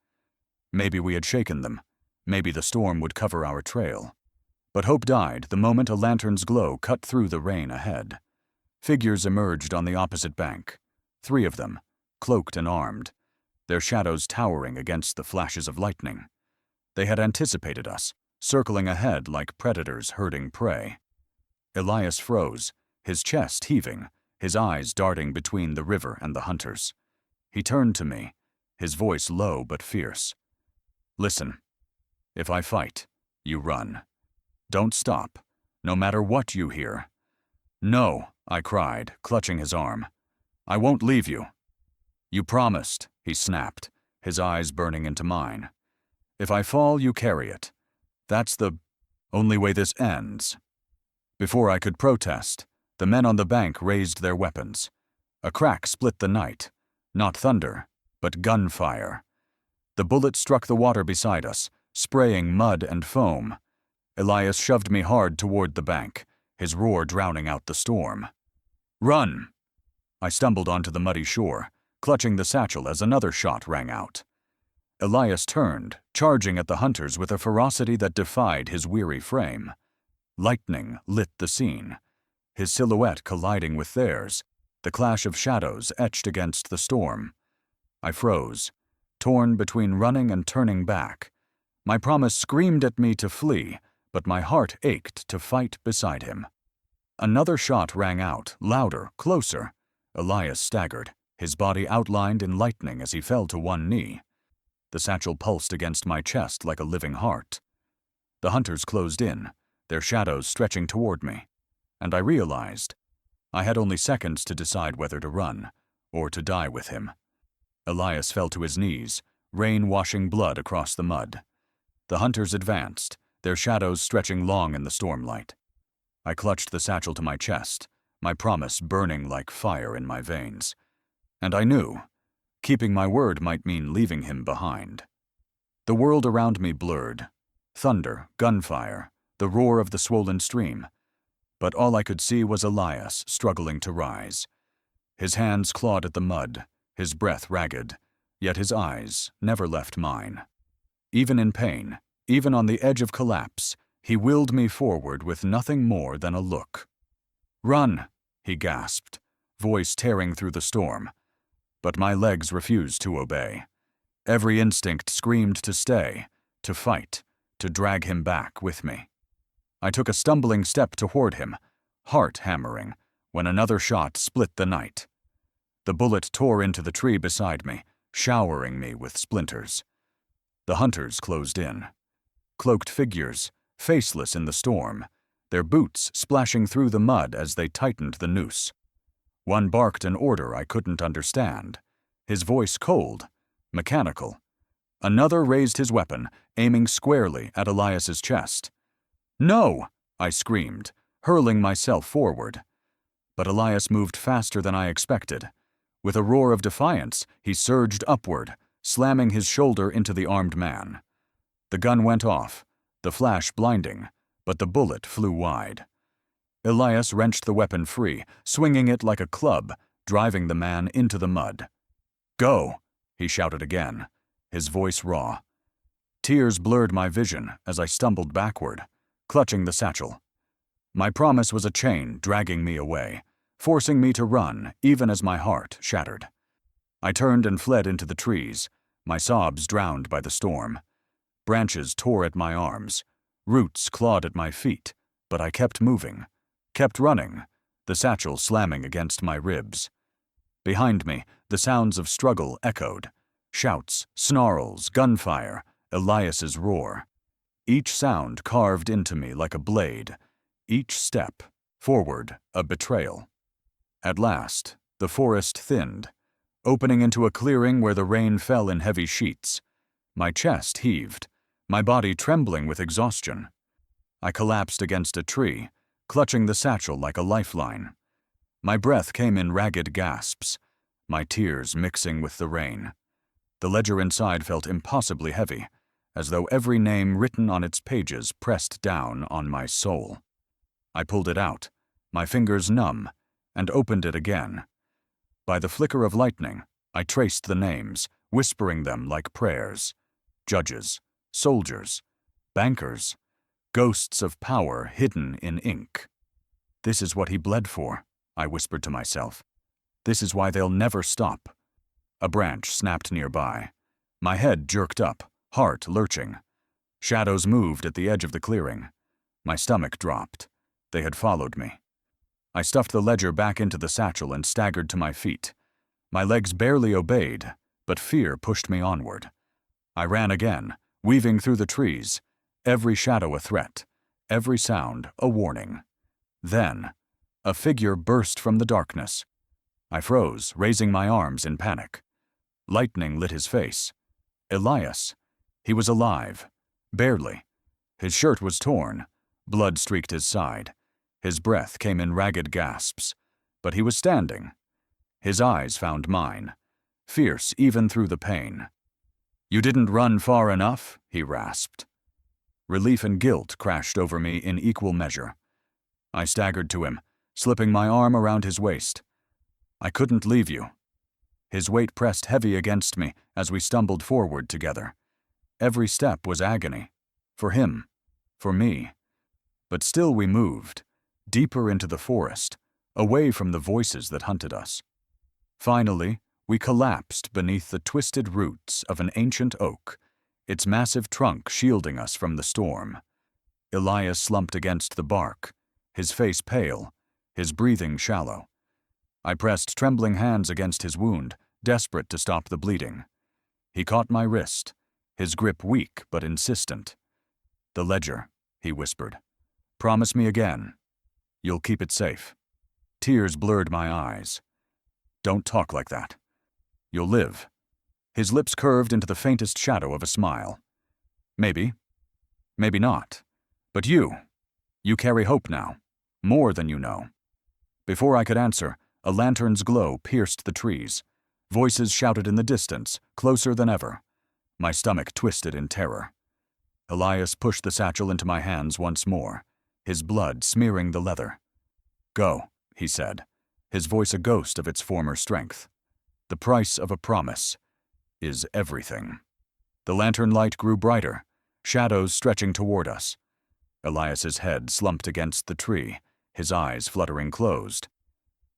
Maybe we had shaken them. Maybe the storm would cover our trail. But hope died the moment a lantern's glow cut through the rain ahead. Figures emerged on the opposite bank, 3 of them, cloaked and armed, their shadows towering against the flashes of lightning. They had anticipated us, circling ahead like predators herding prey. Elias froze, his chest heaving, his eyes darting between the river and the hunters. He turned to me, his voice low but fierce. "Listen, if I fight, you run. Don't stop, no matter what you hear." "No," I cried, clutching his arm. "I won't leave you." "You promised," he snapped, his eyes burning into mine. "If I fall, you carry it. That's the only way this ends." Before I could protest, the men on the bank raised their weapons. A crack split the night, not thunder, but gunfire. The bullet struck the water beside us, spraying mud and foam. Elias shoved me hard toward the bank, his roar drowning out the storm. "Run!" I stumbled onto the muddy shore, clutching the satchel as another shot rang out. Elias turned, charging at the hunters with a ferocity that defied his weary frame. Lightning lit the scene, his silhouette colliding with theirs, the clash of shadows etched against the storm. I froze, torn between running and turning back. My promise screamed at me to flee, but my heart ached to fight beside him. Another shot rang out, louder, closer. Elias staggered, his body outlined in lightning as he fell to one knee. The satchel pulsed against my chest like a living heart. The hunters closed in, their shadows stretching toward me, and I realized I had only seconds to decide whether to run or to die with him. Elias fell to his knees, rain washing blood across the mud. The hunters advanced, their shadows stretching long in the stormlight. I clutched the satchel to my chest, my promise burning like fire in my veins. And I knew keeping my word might mean leaving him behind. The world around me blurred. Thunder, gunfire, the roar of the swollen stream. But all I could see was Elias struggling to rise. His hands clawed at the mud, his breath ragged, yet his eyes never left mine. Even in pain, even on the edge of collapse, he willed me forward with nothing more than a look. "Run!" he gasped, voice tearing through the storm. But my legs refused to obey. Every instinct screamed to stay, to fight, to drag him back with me. I took a stumbling step toward him, heart hammering, when another shot split the night. The bullet tore into the tree beside me, showering me with splinters. The hunters closed in. Cloaked figures, faceless in the storm, their boots splashing through the mud as they tightened the noose. One barked an order I couldn't understand, his voice cold, mechanical. Another raised his weapon, aiming squarely at Elias's chest. "No!" I screamed, hurling myself forward. But Elias moved faster than I expected. With a roar of defiance, he surged upward, slamming his shoulder into the armed man. The gun went off, the flash blinding, but the bullet flew wide. Elias wrenched the weapon free, swinging it like a club, driving the man into the mud. "Go!" he shouted again, his voice raw. Tears blurred my vision as I stumbled backward, clutching the satchel. My promise was a chain dragging me away, forcing me to run even as my heart shattered. I turned and fled into the trees, my sobs drowned by the storm. Branches tore at my arms, roots clawed at my feet, but I kept moving, kept running, the satchel slamming against my ribs. Behind me, the sounds of struggle echoed, shouts, snarls, gunfire, Elias's roar. Each sound carved into me like a blade, each step, forward, a betrayal. At last, the forest thinned, opening into a clearing where the rain fell in heavy sheets. My chest heaved, my body trembling with exhaustion. I collapsed against a tree, clutching the satchel like a lifeline. My breath came in ragged gasps, my tears mixing with the rain. The ledger inside felt impossibly heavy, as though every name written on its pages pressed down on my soul. I pulled it out, my fingers numb, and opened it again. By the flicker of lightning, I traced the names, whispering them like prayers. Judges, soldiers, bankers, ghosts of power hidden in ink. "This is what he bled for," I whispered to myself. "This is why they'll never stop." A branch snapped nearby. My head jerked up, heart lurching. Shadows moved at the edge of the clearing. My stomach dropped. They had followed me. I stuffed the ledger back into the satchel and staggered to my feet. My legs barely obeyed, but fear pushed me onward. I ran again, weaving through the trees, every shadow a threat, every sound a warning. Then, a figure burst from the darkness. I froze, raising my arms in panic. Lightning lit his face. Elias. He was alive. Barely. His shirt was torn. Blood streaked his side. His breath came in ragged gasps. But he was standing. His eyes found mine, fierce even through the pain. "You didn't run far enough," he rasped. Relief and guilt crashed over me in equal measure. I staggered to him, slipping my arm around his waist. "I couldn't leave you." His weight pressed heavy against me as we stumbled forward together. Every step was agony. For him. For me. But still we moved, deeper into the forest, away from the voices that hunted us. Finally, we collapsed beneath the twisted roots of an ancient oak, its massive trunk shielding us from the storm. Elias slumped against the bark, his face pale, his breathing shallow. I pressed trembling hands against his wound, desperate to stop the bleeding. He caught my wrist, his grip weak but insistent. "The ledger," he whispered. "Promise me again. You'll keep it safe." Tears blurred my eyes. "Don't talk like that. You'll live." His lips curved into the faintest shadow of a smile. "Maybe. Maybe not. But you carry hope now. More than you know." Before I could answer, a lantern's glow pierced the trees. Voices shouted in the distance, closer than ever. My stomach twisted in terror. Elias pushed the satchel into my hands once more, his blood smearing the leather. Go, he said, his voice a ghost of its former strength. The price of a promise is everything. The lantern light grew brighter, shadows stretching toward us. Elias's head slumped against the tree, his eyes fluttering closed.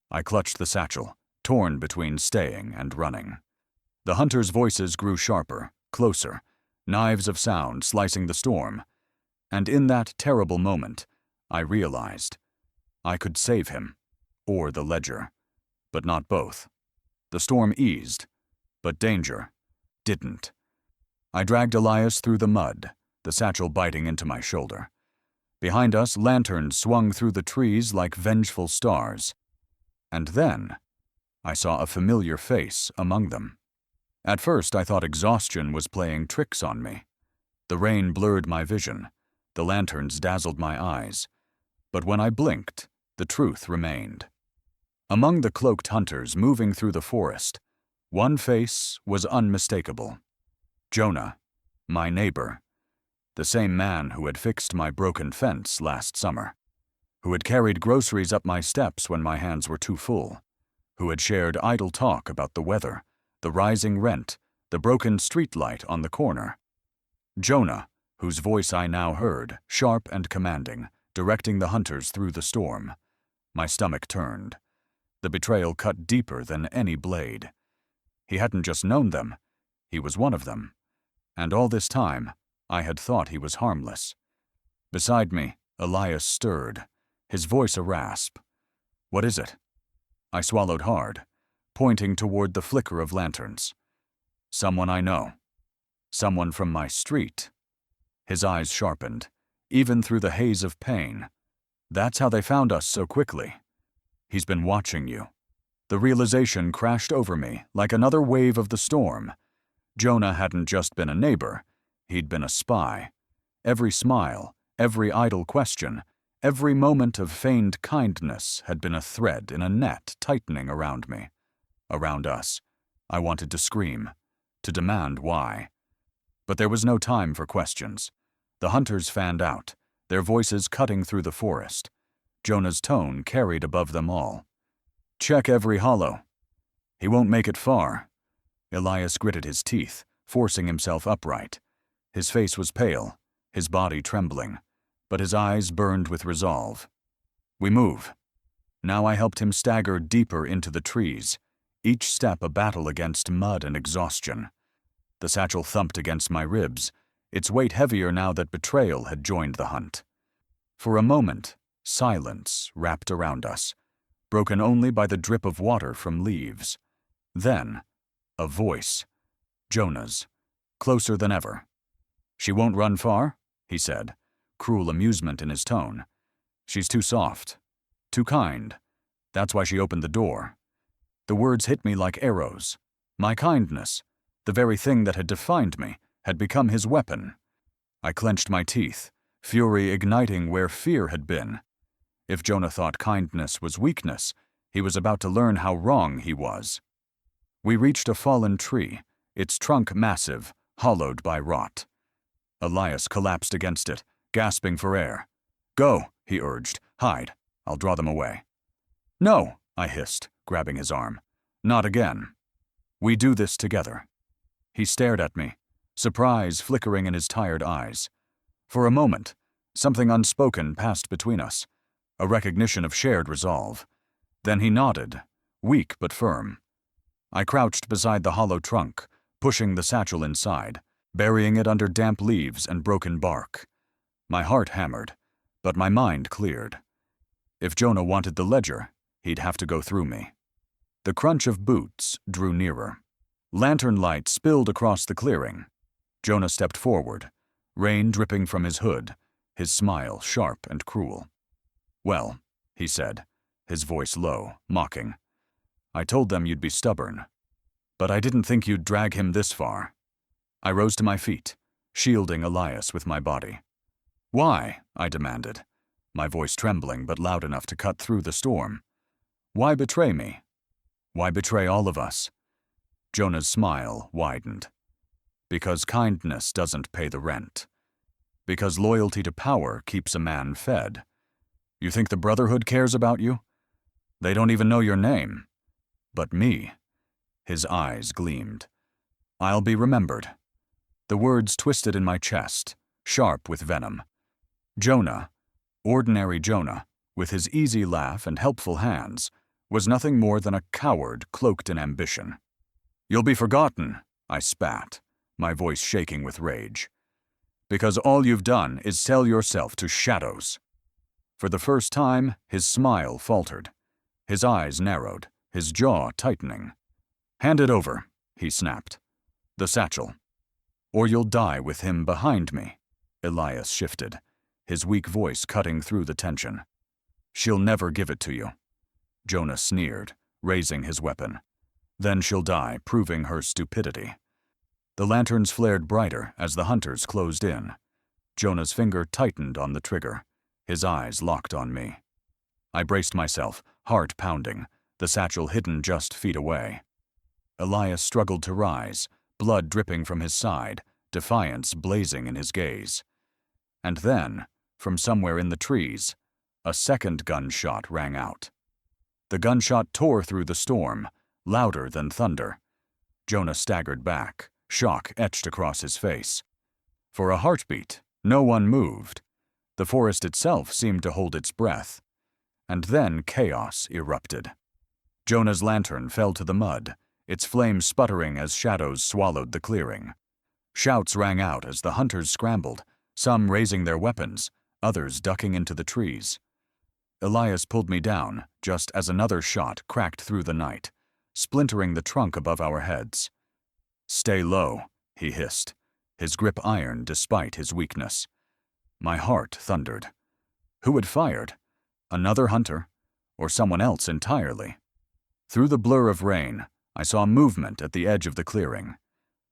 I clutched the satchel, torn between staying and running. The hunters' voices grew sharper, closer, knives of sound slicing the storm. And in that terrible moment, I realized I could save him, or the ledger, but not both. The storm eased, but danger didn't. I dragged Elias through the mud, the satchel biting into my shoulder. Behind us, lanterns swung through the trees like vengeful stars. And then, I saw a familiar face among them. At first, I thought exhaustion was playing tricks on me. The rain blurred my vision. The lanterns dazzled my eyes. But when I blinked, the truth remained. Among the cloaked hunters moving through the forest, one face was unmistakable. Jonah, my neighbor, the same man who had fixed my broken fence last summer, who had carried groceries up my steps when my hands were too full, who had shared idle talk about the weather, the rising rent, the broken streetlight on the corner. Jonah, whose voice I now heard, sharp and commanding, directing the hunters through the storm. My stomach turned. The betrayal cut deeper than any blade. He hadn't just known them, he was one of them. And all this time, I had thought he was harmless. Beside me, Elias stirred, his voice a rasp. What is it? I swallowed hard, pointing toward the flicker of lanterns. Someone I know. Someone from my street. His eyes sharpened, even through the haze of pain. That's how they found us so quickly. He's been watching you. The realization crashed over me like another wave of the storm. Jonah hadn't just been a neighbor, he'd been a spy. Every smile, every idle question, every moment of feigned kindness had been a thread in a net tightening around me. Around us. I wanted to scream, to demand why. But there was no time for questions. The hunters fanned out, their voices cutting through the forest. Jonah's tone carried above them all. Check every hollow. He won't make it far. Elias gritted his teeth, forcing himself upright. His face was pale, his body trembling, but his eyes burned with resolve. We move. Now I helped him stagger deeper into the trees, each step a battle against mud and exhaustion. The satchel thumped against my ribs, its weight heavier now that betrayal had joined the hunt. For a moment, silence wrapped around us, broken only by the drip of water from leaves. Then, a voice. Jonah's, closer than ever. She won't run far, he said, cruel amusement in his tone. She's too soft, too kind. That's why she opened the door. The words hit me like arrows. My kindness, the very thing that had defined me, had become his weapon. I clenched my teeth, fury igniting where fear had been. If Jonah thought kindness was weakness, he was about to learn how wrong he was. We reached a fallen tree, its trunk massive, hollowed by rot. Elias collapsed against it, gasping for air. Go, he urged. Hide. I'll draw them away. No, I hissed, grabbing his arm. Not again. We do this together. He stared at me, surprise flickering in his tired eyes. For a moment, something unspoken passed between us, a recognition of shared resolve. Then he nodded, weak but firm. I crouched beside the hollow trunk, pushing the satchel inside, burying it under damp leaves and broken bark. My heart hammered, but my mind cleared. If Jonah wanted the ledger, he'd have to go through me. The crunch of boots drew nearer. Lantern light spilled across the clearing. Jonah stepped forward, rain dripping from his hood, his smile sharp and cruel. Well, he said, his voice low, mocking. I told them you'd be stubborn, but I didn't think you'd drag him this far. I rose to my feet, shielding Elias with my body. Why? I demanded, my voice trembling but loud enough to cut through the storm. Why betray me? Why betray all of us? Jonah's smile widened. Because kindness doesn't pay the rent. Because loyalty to power keeps a man fed. You think the Brotherhood cares about you? They don't even know your name. But me. His eyes gleamed. I'll be remembered. The words twisted in my chest, sharp with venom. Jonah, ordinary Jonah, with his easy laugh and helpful hands, was nothing more than a coward cloaked in ambition. You'll be forgotten, I spat, my voice shaking with rage. Because all you've done is sell yourself to shadows. For the first time, his smile faltered. His eyes narrowed, his jaw tightening. Hand it over, he snapped. The satchel. Or you'll die with him behind me. Elias shifted, his weak voice cutting through the tension. She'll never give it to you. Jonah sneered, raising his weapon. Then she'll die, proving her stupidity. The lanterns flared brighter as the hunters closed in. Jonah's finger tightened on the trigger. His eyes locked on me. I braced myself, heart pounding, the satchel hidden just feet away. Elias struggled to rise, blood dripping from his side, defiance blazing in his gaze. And then, from somewhere in the trees, a second gunshot rang out. The gunshot tore through the storm, louder than thunder. Jonah staggered back, shock etched across his face. For a heartbeat, no one moved. The forest itself seemed to hold its breath. And then chaos erupted. Jonah's lantern fell to the mud, its flame sputtering as shadows swallowed the clearing. Shouts rang out as the hunters scrambled, some raising their weapons, others ducking into the trees. Elias pulled me down just as another shot cracked through the night, splintering the trunk above our heads. Stay low, he hissed, his grip iron despite his weakness. My heart thundered. Who had fired? Another hunter? Or someone else entirely? Through the blur of rain, I saw movement at the edge of the clearing.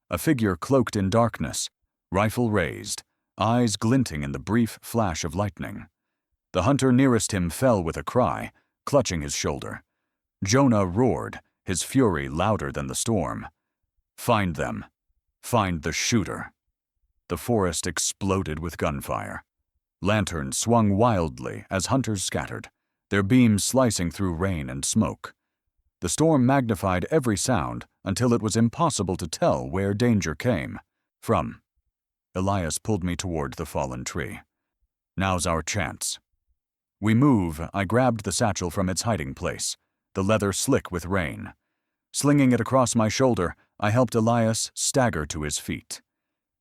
A figure cloaked in darkness, rifle raised, eyes glinting in the brief flash of lightning. The hunter nearest him fell with a cry, clutching his shoulder. Jonah roared, his fury louder than the storm. Find them. Find the shooter. The forest exploded with gunfire. Lanterns swung wildly as hunters scattered, their beams slicing through rain and smoke. The storm magnified every sound until it was impossible to tell where danger came from. Elias pulled me toward the fallen tree. Now's our chance. We move, I grabbed the satchel from its hiding place, the leather slick with rain. Slinging it across my shoulder, I helped Elias stagger to his feet.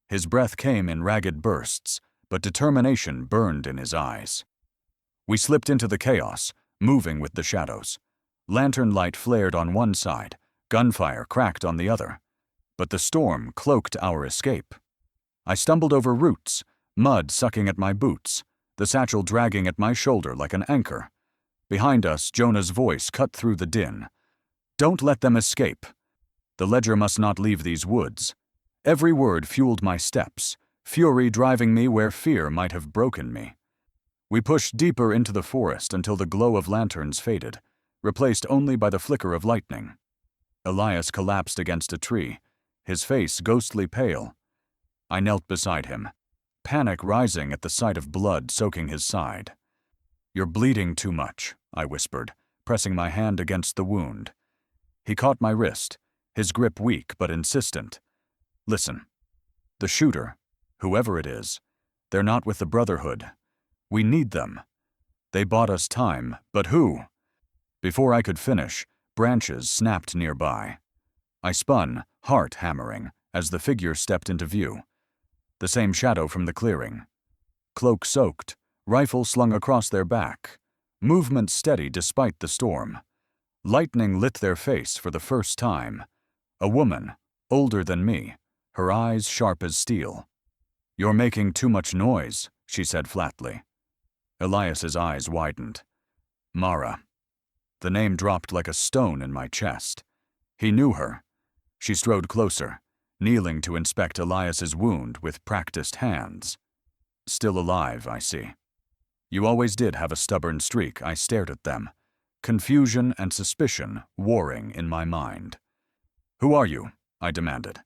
His breath came in ragged bursts, but determination burned in his eyes. We slipped into the chaos, moving with the shadows. Lantern light flared on one side, gunfire cracked on the other. But the storm cloaked our escape. I stumbled over roots, mud sucking at my boots, the satchel dragging at my shoulder like an anchor. Behind us, Jonah's voice cut through the din. Don't let them escape. The ledger must not leave these woods. Every word fueled my steps, fury driving me where fear might have broken me. We pushed deeper into the forest until the glow of lanterns faded, replaced only by the flicker of lightning. Elias collapsed against a tree, his face ghostly pale. I knelt beside him, panic rising at the sight of blood soaking his side. You're bleeding too much, I whispered, pressing my hand against the wound. He caught my wrist, his grip weak but insistent. Listen. The shooter, whoever it is, they're not with the Brotherhood. We need them. They bought us time, but who? Before I could finish, branches snapped nearby. I spun, heart hammering, as the figure stepped into view. The same shadow from the clearing. Cloak soaked, rifle slung across their back. Movement steady despite the storm. Lightning lit their face for the first time. A woman, older than me, her eyes sharp as steel. You're making too much noise, she said flatly. Elias's eyes widened. Mara. The name dropped like a stone in my chest. He knew her. She strode closer, kneeling to inspect Elias's wound with practiced hands. Still alive, I see. You always did have a stubborn streak. I stared at them, confusion and suspicion warring in my mind. Who are you? I demanded.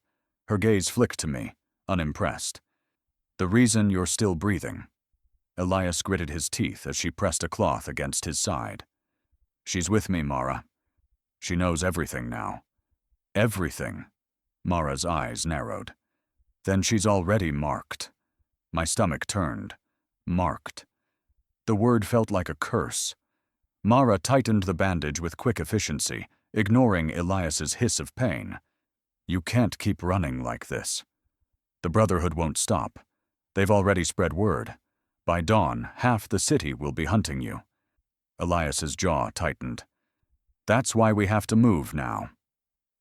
Her gaze flicked to me, unimpressed. The reason you're still breathing. Elias gritted his teeth as she pressed a cloth against his side. She's with me, Mara. She knows everything now. Everything. Mara's eyes narrowed. Then she's already marked. My stomach turned. Marked. The word felt like a curse. Mara tightened the bandage with quick efficiency, ignoring Elias's hiss of pain. You can't keep running like this. The Brotherhood won't stop. They've already spread word. By dawn, half the city will be hunting you. Elias's jaw tightened. That's why we have to move now.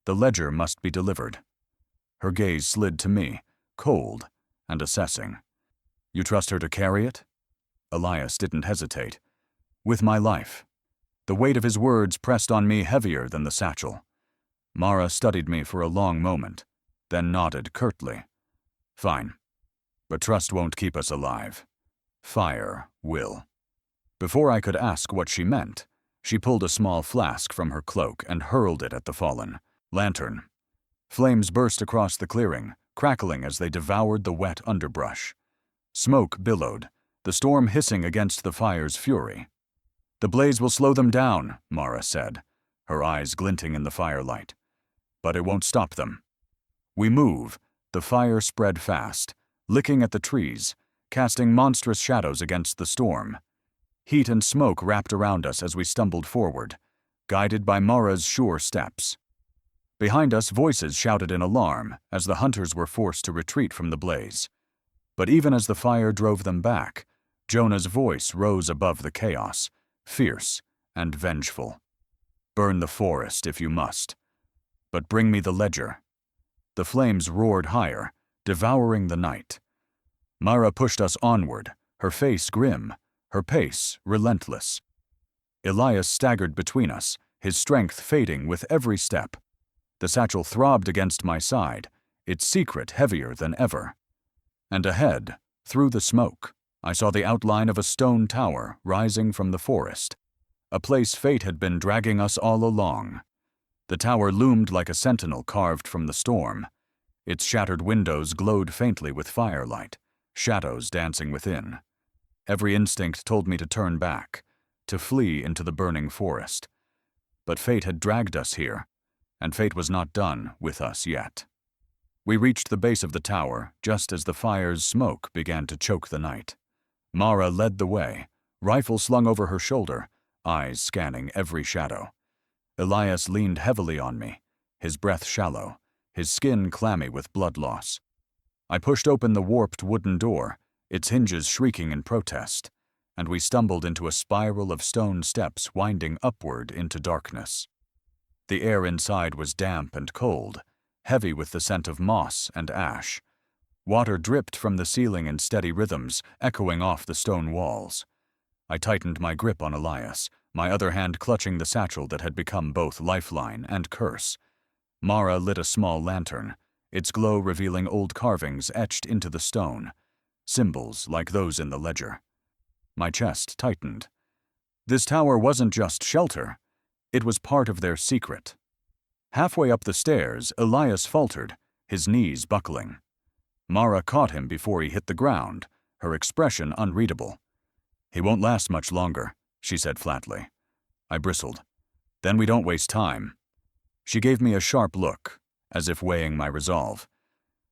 The ledger must be delivered. Her gaze slid to me, cold and assessing. You trust her to carry it? Elias didn't hesitate. With my life. The weight of his words pressed on me heavier than the satchel. Mara studied me for a long moment, then nodded curtly. Fine. But trust won't keep us alive. Fire will. Before I could ask what she meant, she pulled a small flask from her cloak and hurled it at the fallen. Lantern. Flames burst across the clearing, crackling as they devoured the wet underbrush. Smoke billowed, the storm hissing against the fire's fury. The blaze will slow them down, Mara said, her eyes glinting in the firelight. But it won't stop them. We move. The fire spread fast, licking at the trees, casting monstrous shadows against the storm. Heat and smoke wrapped around us as we stumbled forward, guided by Mara's sure steps. Behind us, voices shouted in alarm as the hunters were forced to retreat from the blaze. But even as the fire drove them back, Jonah's voice rose above the chaos, fierce and vengeful. Burn the forest if you must, but bring me the ledger. The flames roared higher, devouring the night. Mara pushed us onward, her face grim, her pace relentless. Elias staggered between us, his strength fading with every step. The satchel throbbed against my side, its secret heavier than ever. And ahead, through the smoke, I saw the outline of a stone tower rising from the forest, a place fate had been dragging us all along. The tower loomed like a sentinel carved from the storm. Its shattered windows glowed faintly with firelight, shadows dancing within. Every instinct told me to turn back, to flee into the burning forest. But fate had dragged us here, and fate was not done with us yet. We reached the base of the tower just as the fire's smoke began to choke the night. Mara led the way, rifle slung over her shoulder, eyes scanning every shadow. Elias leaned heavily on me, his breath shallow, his skin clammy with blood loss. I pushed open the warped wooden door, its hinges shrieking in protest, and we stumbled into a spiral of stone steps winding upward into darkness. The air inside was damp and cold, heavy with the scent of moss and ash. Water dripped from the ceiling in steady rhythms, echoing off the stone walls. I tightened my grip on Elias, my other hand clutching the satchel that had become both lifeline and curse. Mara lit a small lantern, its glow revealing old carvings etched into the stone, symbols like those in the ledger. My chest tightened. This tower wasn't just shelter, it was part of their secret. Halfway up the stairs, Elias faltered, his knees buckling. Mara caught him before he hit the ground, her expression unreadable. He won't last much longer, she said flatly. I bristled. Then we don't waste time. She gave me a sharp look, as if weighing my resolve.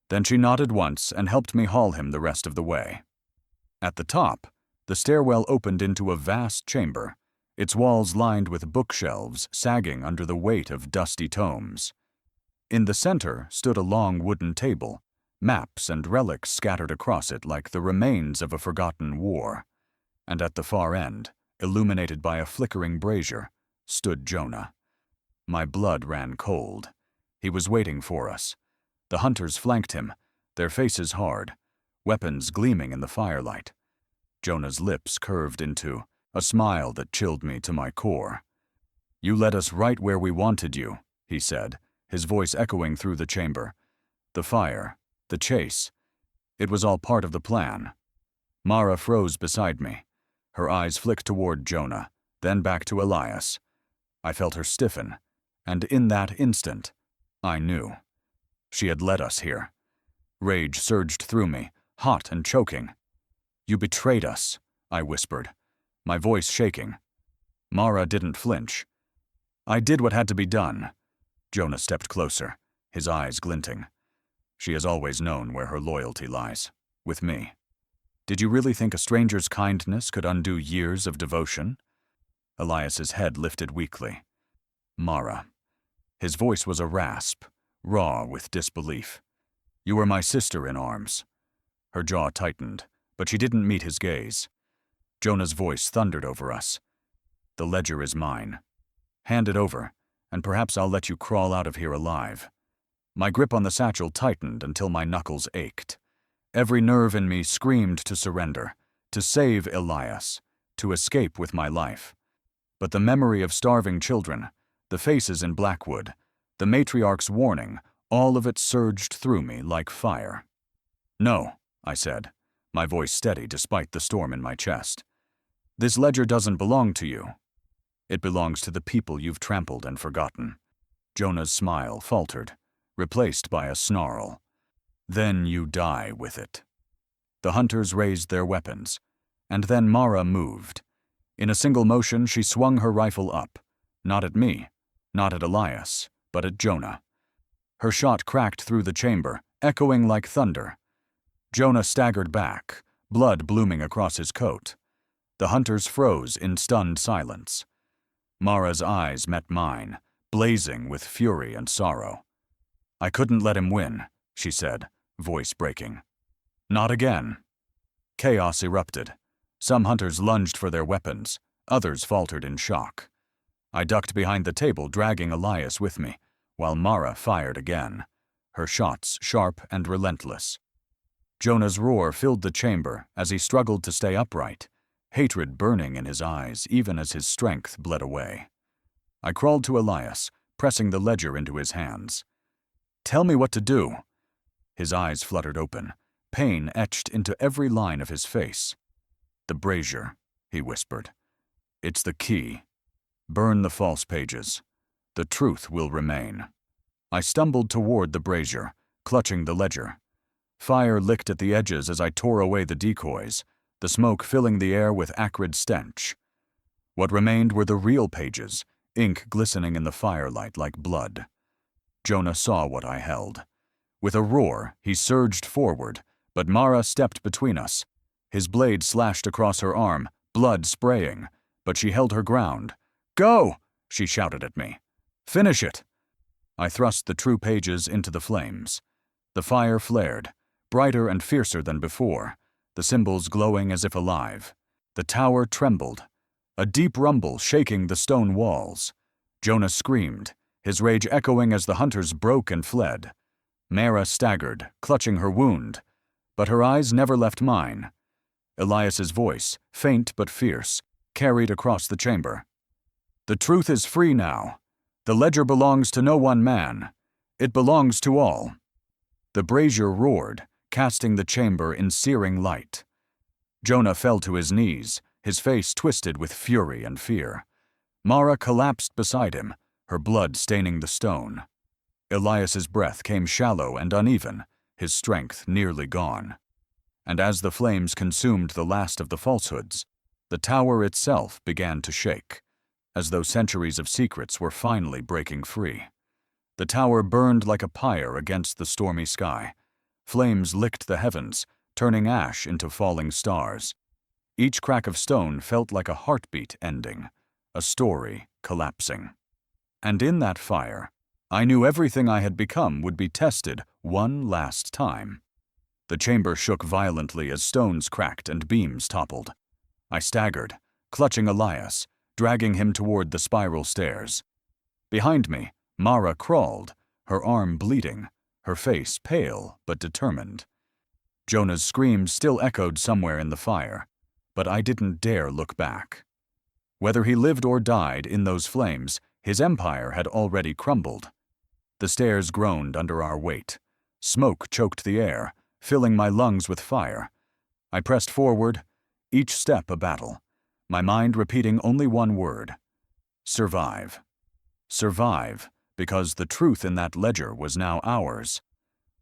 Then she nodded once and helped me haul him the rest of the way. At the top, the stairwell opened into a vast chamber, its walls lined with bookshelves sagging under the weight of dusty tomes. In the center stood a long wooden table, maps and relics scattered across it like the remains of a forgotten war. And at the far end, illuminated by a flickering brazier, stood Jonah. My blood ran cold. He was waiting for us. The hunters flanked him, their faces hard, weapons gleaming in the firelight. Jonah's lips curved into a smile that chilled me to my core. You led us right where we wanted you, he said, his voice echoing through the chamber. The fire, the chase, it was all part of the plan. Mara froze beside me. Her eyes flicked toward Jonah, then back to Elias. I felt her stiffen, and in that instant, I knew. She had led us here. Rage surged through me, hot and choking. You betrayed us, I whispered, my voice shaking. Mara didn't flinch. I did what had to be done. Jonah stepped closer, his eyes glinting. She has always known where her loyalty lies, with me. Did you really think a stranger's kindness could undo years of devotion? Elias's head lifted weakly. Mara. His voice was a rasp, raw with disbelief. You were my sister in arms. Her jaw tightened, but she didn't meet his gaze. Jonah's voice thundered over us. The ledger is mine. Hand it over, and perhaps I'll let you crawl out of here alive. My grip on the satchel tightened until my knuckles ached. Every nerve in me screamed to surrender, to save Elias, to escape with my life. But the memory of starving children, the faces in Blackwood, the matriarch's warning, all of it surged through me like fire. No, I said, my voice steady despite the storm in my chest. This ledger doesn't belong to you. It belongs to the people you've trampled and forgotten. Jonah's smile faltered, replaced by a snarl. Then you die with it. The hunters raised their weapons, and then Mara moved. In a single motion, she swung her rifle up, not at me, not at Elias, but at Jonah. Her shot cracked through the chamber, echoing like thunder. Jonah staggered back, blood blooming across his coat. The hunters froze in stunned silence. Mara's eyes met mine, blazing with fury and sorrow. I couldn't let him win, she said, voice breaking. Not again. Chaos erupted. Some hunters lunged for their weapons, others faltered in shock. I ducked behind the table, dragging Elias with me, while Mara fired again, her shots sharp and relentless. Jonah's roar filled the chamber as he struggled to stay upright, hatred burning in his eyes even as his strength bled away. I crawled to Elias, pressing the ledger into his hands. Tell me what to do. His eyes fluttered open, pain etched into every line of his face. The brazier, he whispered. It's the key. Burn the false pages. The truth will remain. I stumbled toward the brazier, clutching the ledger. Fire licked at the edges as I tore away the decoys, the smoke filling the air with acrid stench. What remained were the real pages, ink glistening in the firelight like blood. Jonah saw what I held. With a roar, he surged forward, but Mara stepped between us. His blade slashed across her arm, blood spraying, but she held her ground. Go! She shouted at me. Finish it! I thrust the true pages into the flames. The fire flared, brighter and fiercer than before, the symbols glowing as if alive. The tower trembled, a deep rumble shaking the stone walls. Jonah screamed, his rage echoing as the hunters broke and fled. Mara staggered, clutching her wound, but her eyes never left mine. Elias's voice, faint but fierce, carried across the chamber. The truth is free now. The ledger belongs to no one man. It belongs to all. The brazier roared, casting the chamber in searing light. Jonah fell to his knees, his face twisted with fury and fear. Mara collapsed beside him, her blood staining the stone. Elias's breath came shallow and uneven, his strength nearly gone. And as the flames consumed the last of the falsehoods, the tower itself began to shake, as though centuries of secrets were finally breaking free. The tower burned like a pyre against the stormy sky. Flames licked the heavens, turning ash into falling stars. Each crack of stone felt like a heartbeat ending, a story collapsing. And in that fire, I knew everything I had become would be tested one last time. The chamber shook violently as stones cracked and beams toppled. I staggered, clutching Elias, dragging him toward the spiral stairs. Behind me, Mara crawled, her arm bleeding, her face pale but determined. Jonah's screams still echoed somewhere in the fire, but I didn't dare look back. Whether he lived or died in those flames, his empire had already crumbled. The stairs groaned under our weight. Smoke choked the air, filling my lungs with fire. I pressed forward, each step a battle, my mind repeating only one word: survive. Survive, because the truth in that ledger was now ours.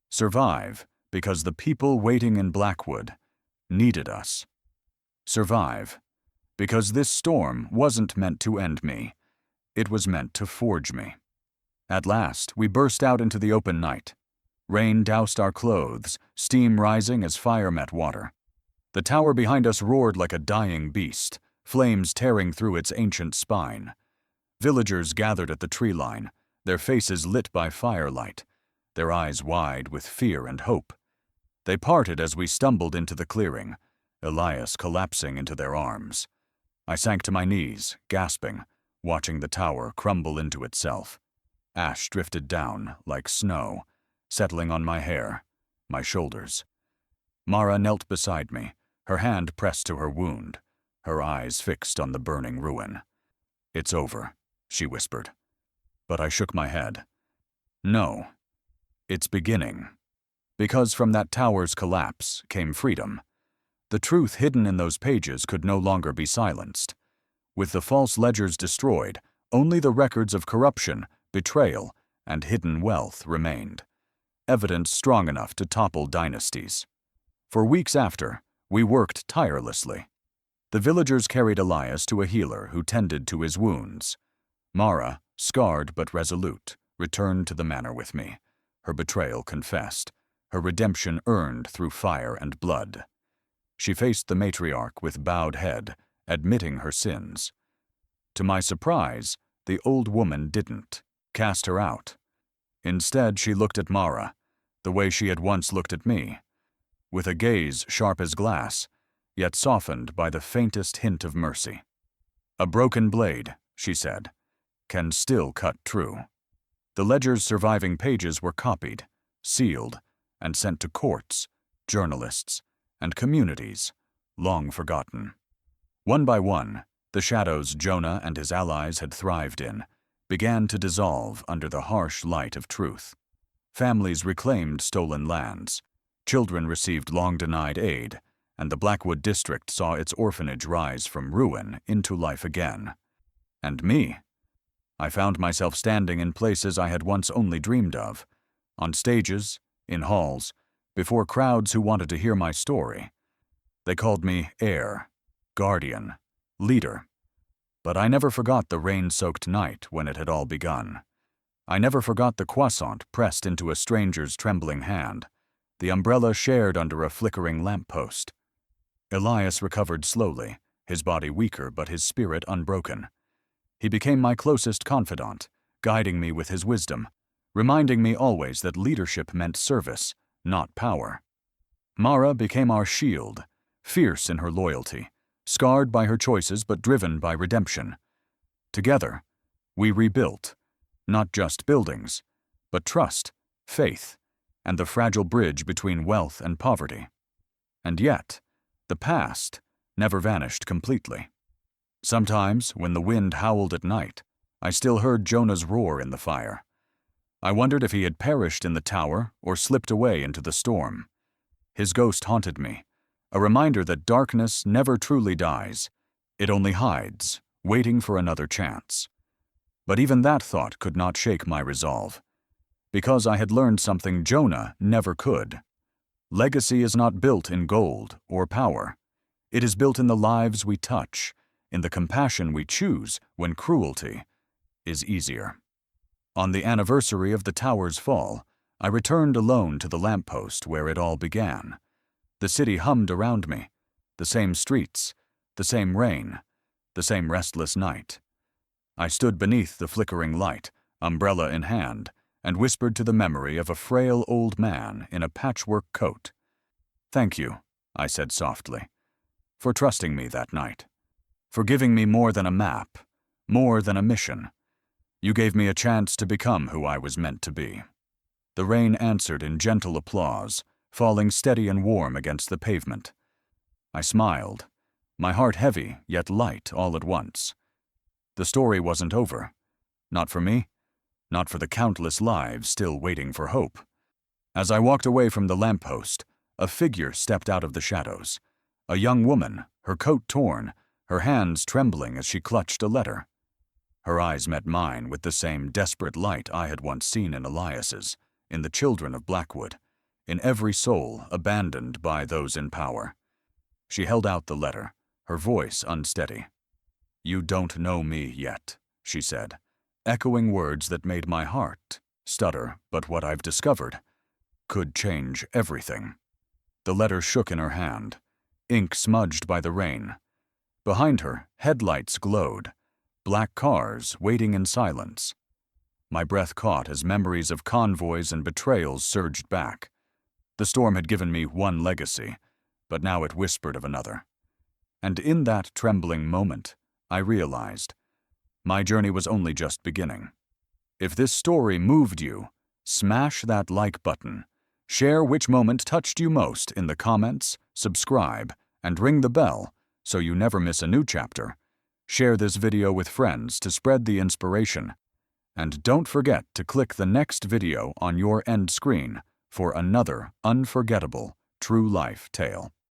Survive, because the people waiting in Blackwood needed us. Survive, Because this storm wasn't meant to end me. It was meant to forge me. At last, we burst out into the open night. Rain doused our clothes, steam rising as fire met water. The tower behind us roared like a dying beast, flames tearing through its ancient spine. Villagers gathered at the tree line, their faces lit by firelight, their eyes wide with fear and hope. They parted as we stumbled into the clearing, Elias collapsing into their arms. I sank to my knees, gasping, watching the tower crumble into itself. Ash drifted down, like snow, settling on my hair, my shoulders. Mara knelt beside me, her hand pressed to her wound, her eyes fixed on the burning ruin. "It's over," she whispered. But I shook my head. "No. It's beginning." Because from that tower's collapse came freedom. The truth hidden in those pages could no longer be silenced. With the false ledgers destroyed, only the records of corruption, betrayal, and hidden wealth remained. Evidence strong enough to topple dynasties. For weeks after, we worked tirelessly. The villagers carried Elias to a healer who tended to his wounds. Mara, scarred but resolute, returned to the manor with me, her betrayal confessed, her redemption earned through fire and blood. She faced the matriarch with bowed head, admitting her sins. To my surprise, the old woman didn't cast her out. Instead, she looked at Mara, the way she had once looked at me, with a gaze sharp as glass, yet softened by the faintest hint of mercy. "A broken blade," she said, "can still cut true." The ledger's surviving pages were copied, sealed, and sent to courts, journalists, and communities, long forgotten. One by one, the shadows Jonah and his allies had thrived in began to dissolve under the harsh light of truth. Families reclaimed stolen lands, children received long-denied aid, and the Blackwood district saw its orphanage rise from ruin into life again. And me? I found myself standing in places I had once only dreamed of, on stages, in halls, before crowds who wanted to hear my story. They called me heir, guardian, leader. But I never forgot the rain-soaked night when it had all begun. I never forgot the croissant pressed into a stranger's trembling hand, the umbrella shared under a flickering lamppost. Elias recovered slowly, his body weaker but his spirit unbroken. He became my closest confidant, guiding me with his wisdom, reminding me always that leadership meant service, not power. Mara became our shield, fierce in her loyalty, scarred by her choices but driven by redemption. Together, we rebuilt, not just buildings, but trust, faith, and the fragile bridge between wealth and poverty. And yet, the past never vanished completely. Sometimes, when the wind howled at night, I still heard Jonah's roar in the fire. I wondered if he had perished in the tower or slipped away into the storm. His ghost haunted me, a reminder that darkness never truly dies. It only hides, waiting for another chance. But even that thought could not shake my resolve, because I had learned something Jonah never could. Legacy is not built in gold or power. It is built in the lives we touch, in the compassion we choose when cruelty is easier. On the anniversary of the tower's fall, I returned alone to the lamppost where it all began. The city hummed around me, the same streets, the same rain, the same restless night. I stood beneath the flickering light, umbrella in hand, and whispered to the memory of a frail old man in a patchwork coat. "Thank you," I said softly, "for trusting me that night, for giving me more than a map, more than a mission. You gave me a chance to become who I was meant to be." The rain answered in gentle applause, falling steady and warm against the pavement. I smiled, my heart heavy yet light all at once. The story wasn't over. Not for me, not for the countless lives still waiting for hope. As I walked away from the lamppost, a figure stepped out of the shadows. A young woman, her coat torn, her hands trembling as she clutched a letter. Her eyes met mine with the same desperate light I had once seen in Elias's, in the children of Blackwood, in every soul abandoned by those in power. She held out the letter, her voice unsteady. "You don't know me yet," she said, echoing words that made my heart stutter, but what I've discovered could change everything. The letter shook in her hand, ink smudged by the rain. Behind her, headlights glowed, black cars waiting in silence. My breath caught as memories of convoys and betrayals surged back. The storm had given me one legacy, but now it whispered of another. And in that trembling moment, I realized my journey was only just beginning. If this story moved you, smash that like button. Share which moment touched you most in the comments, subscribe, and ring the bell so you never miss a new chapter. Share this video with friends to spread the inspiration. And don't forget to click the next video on your end screen for another unforgettable true life tale.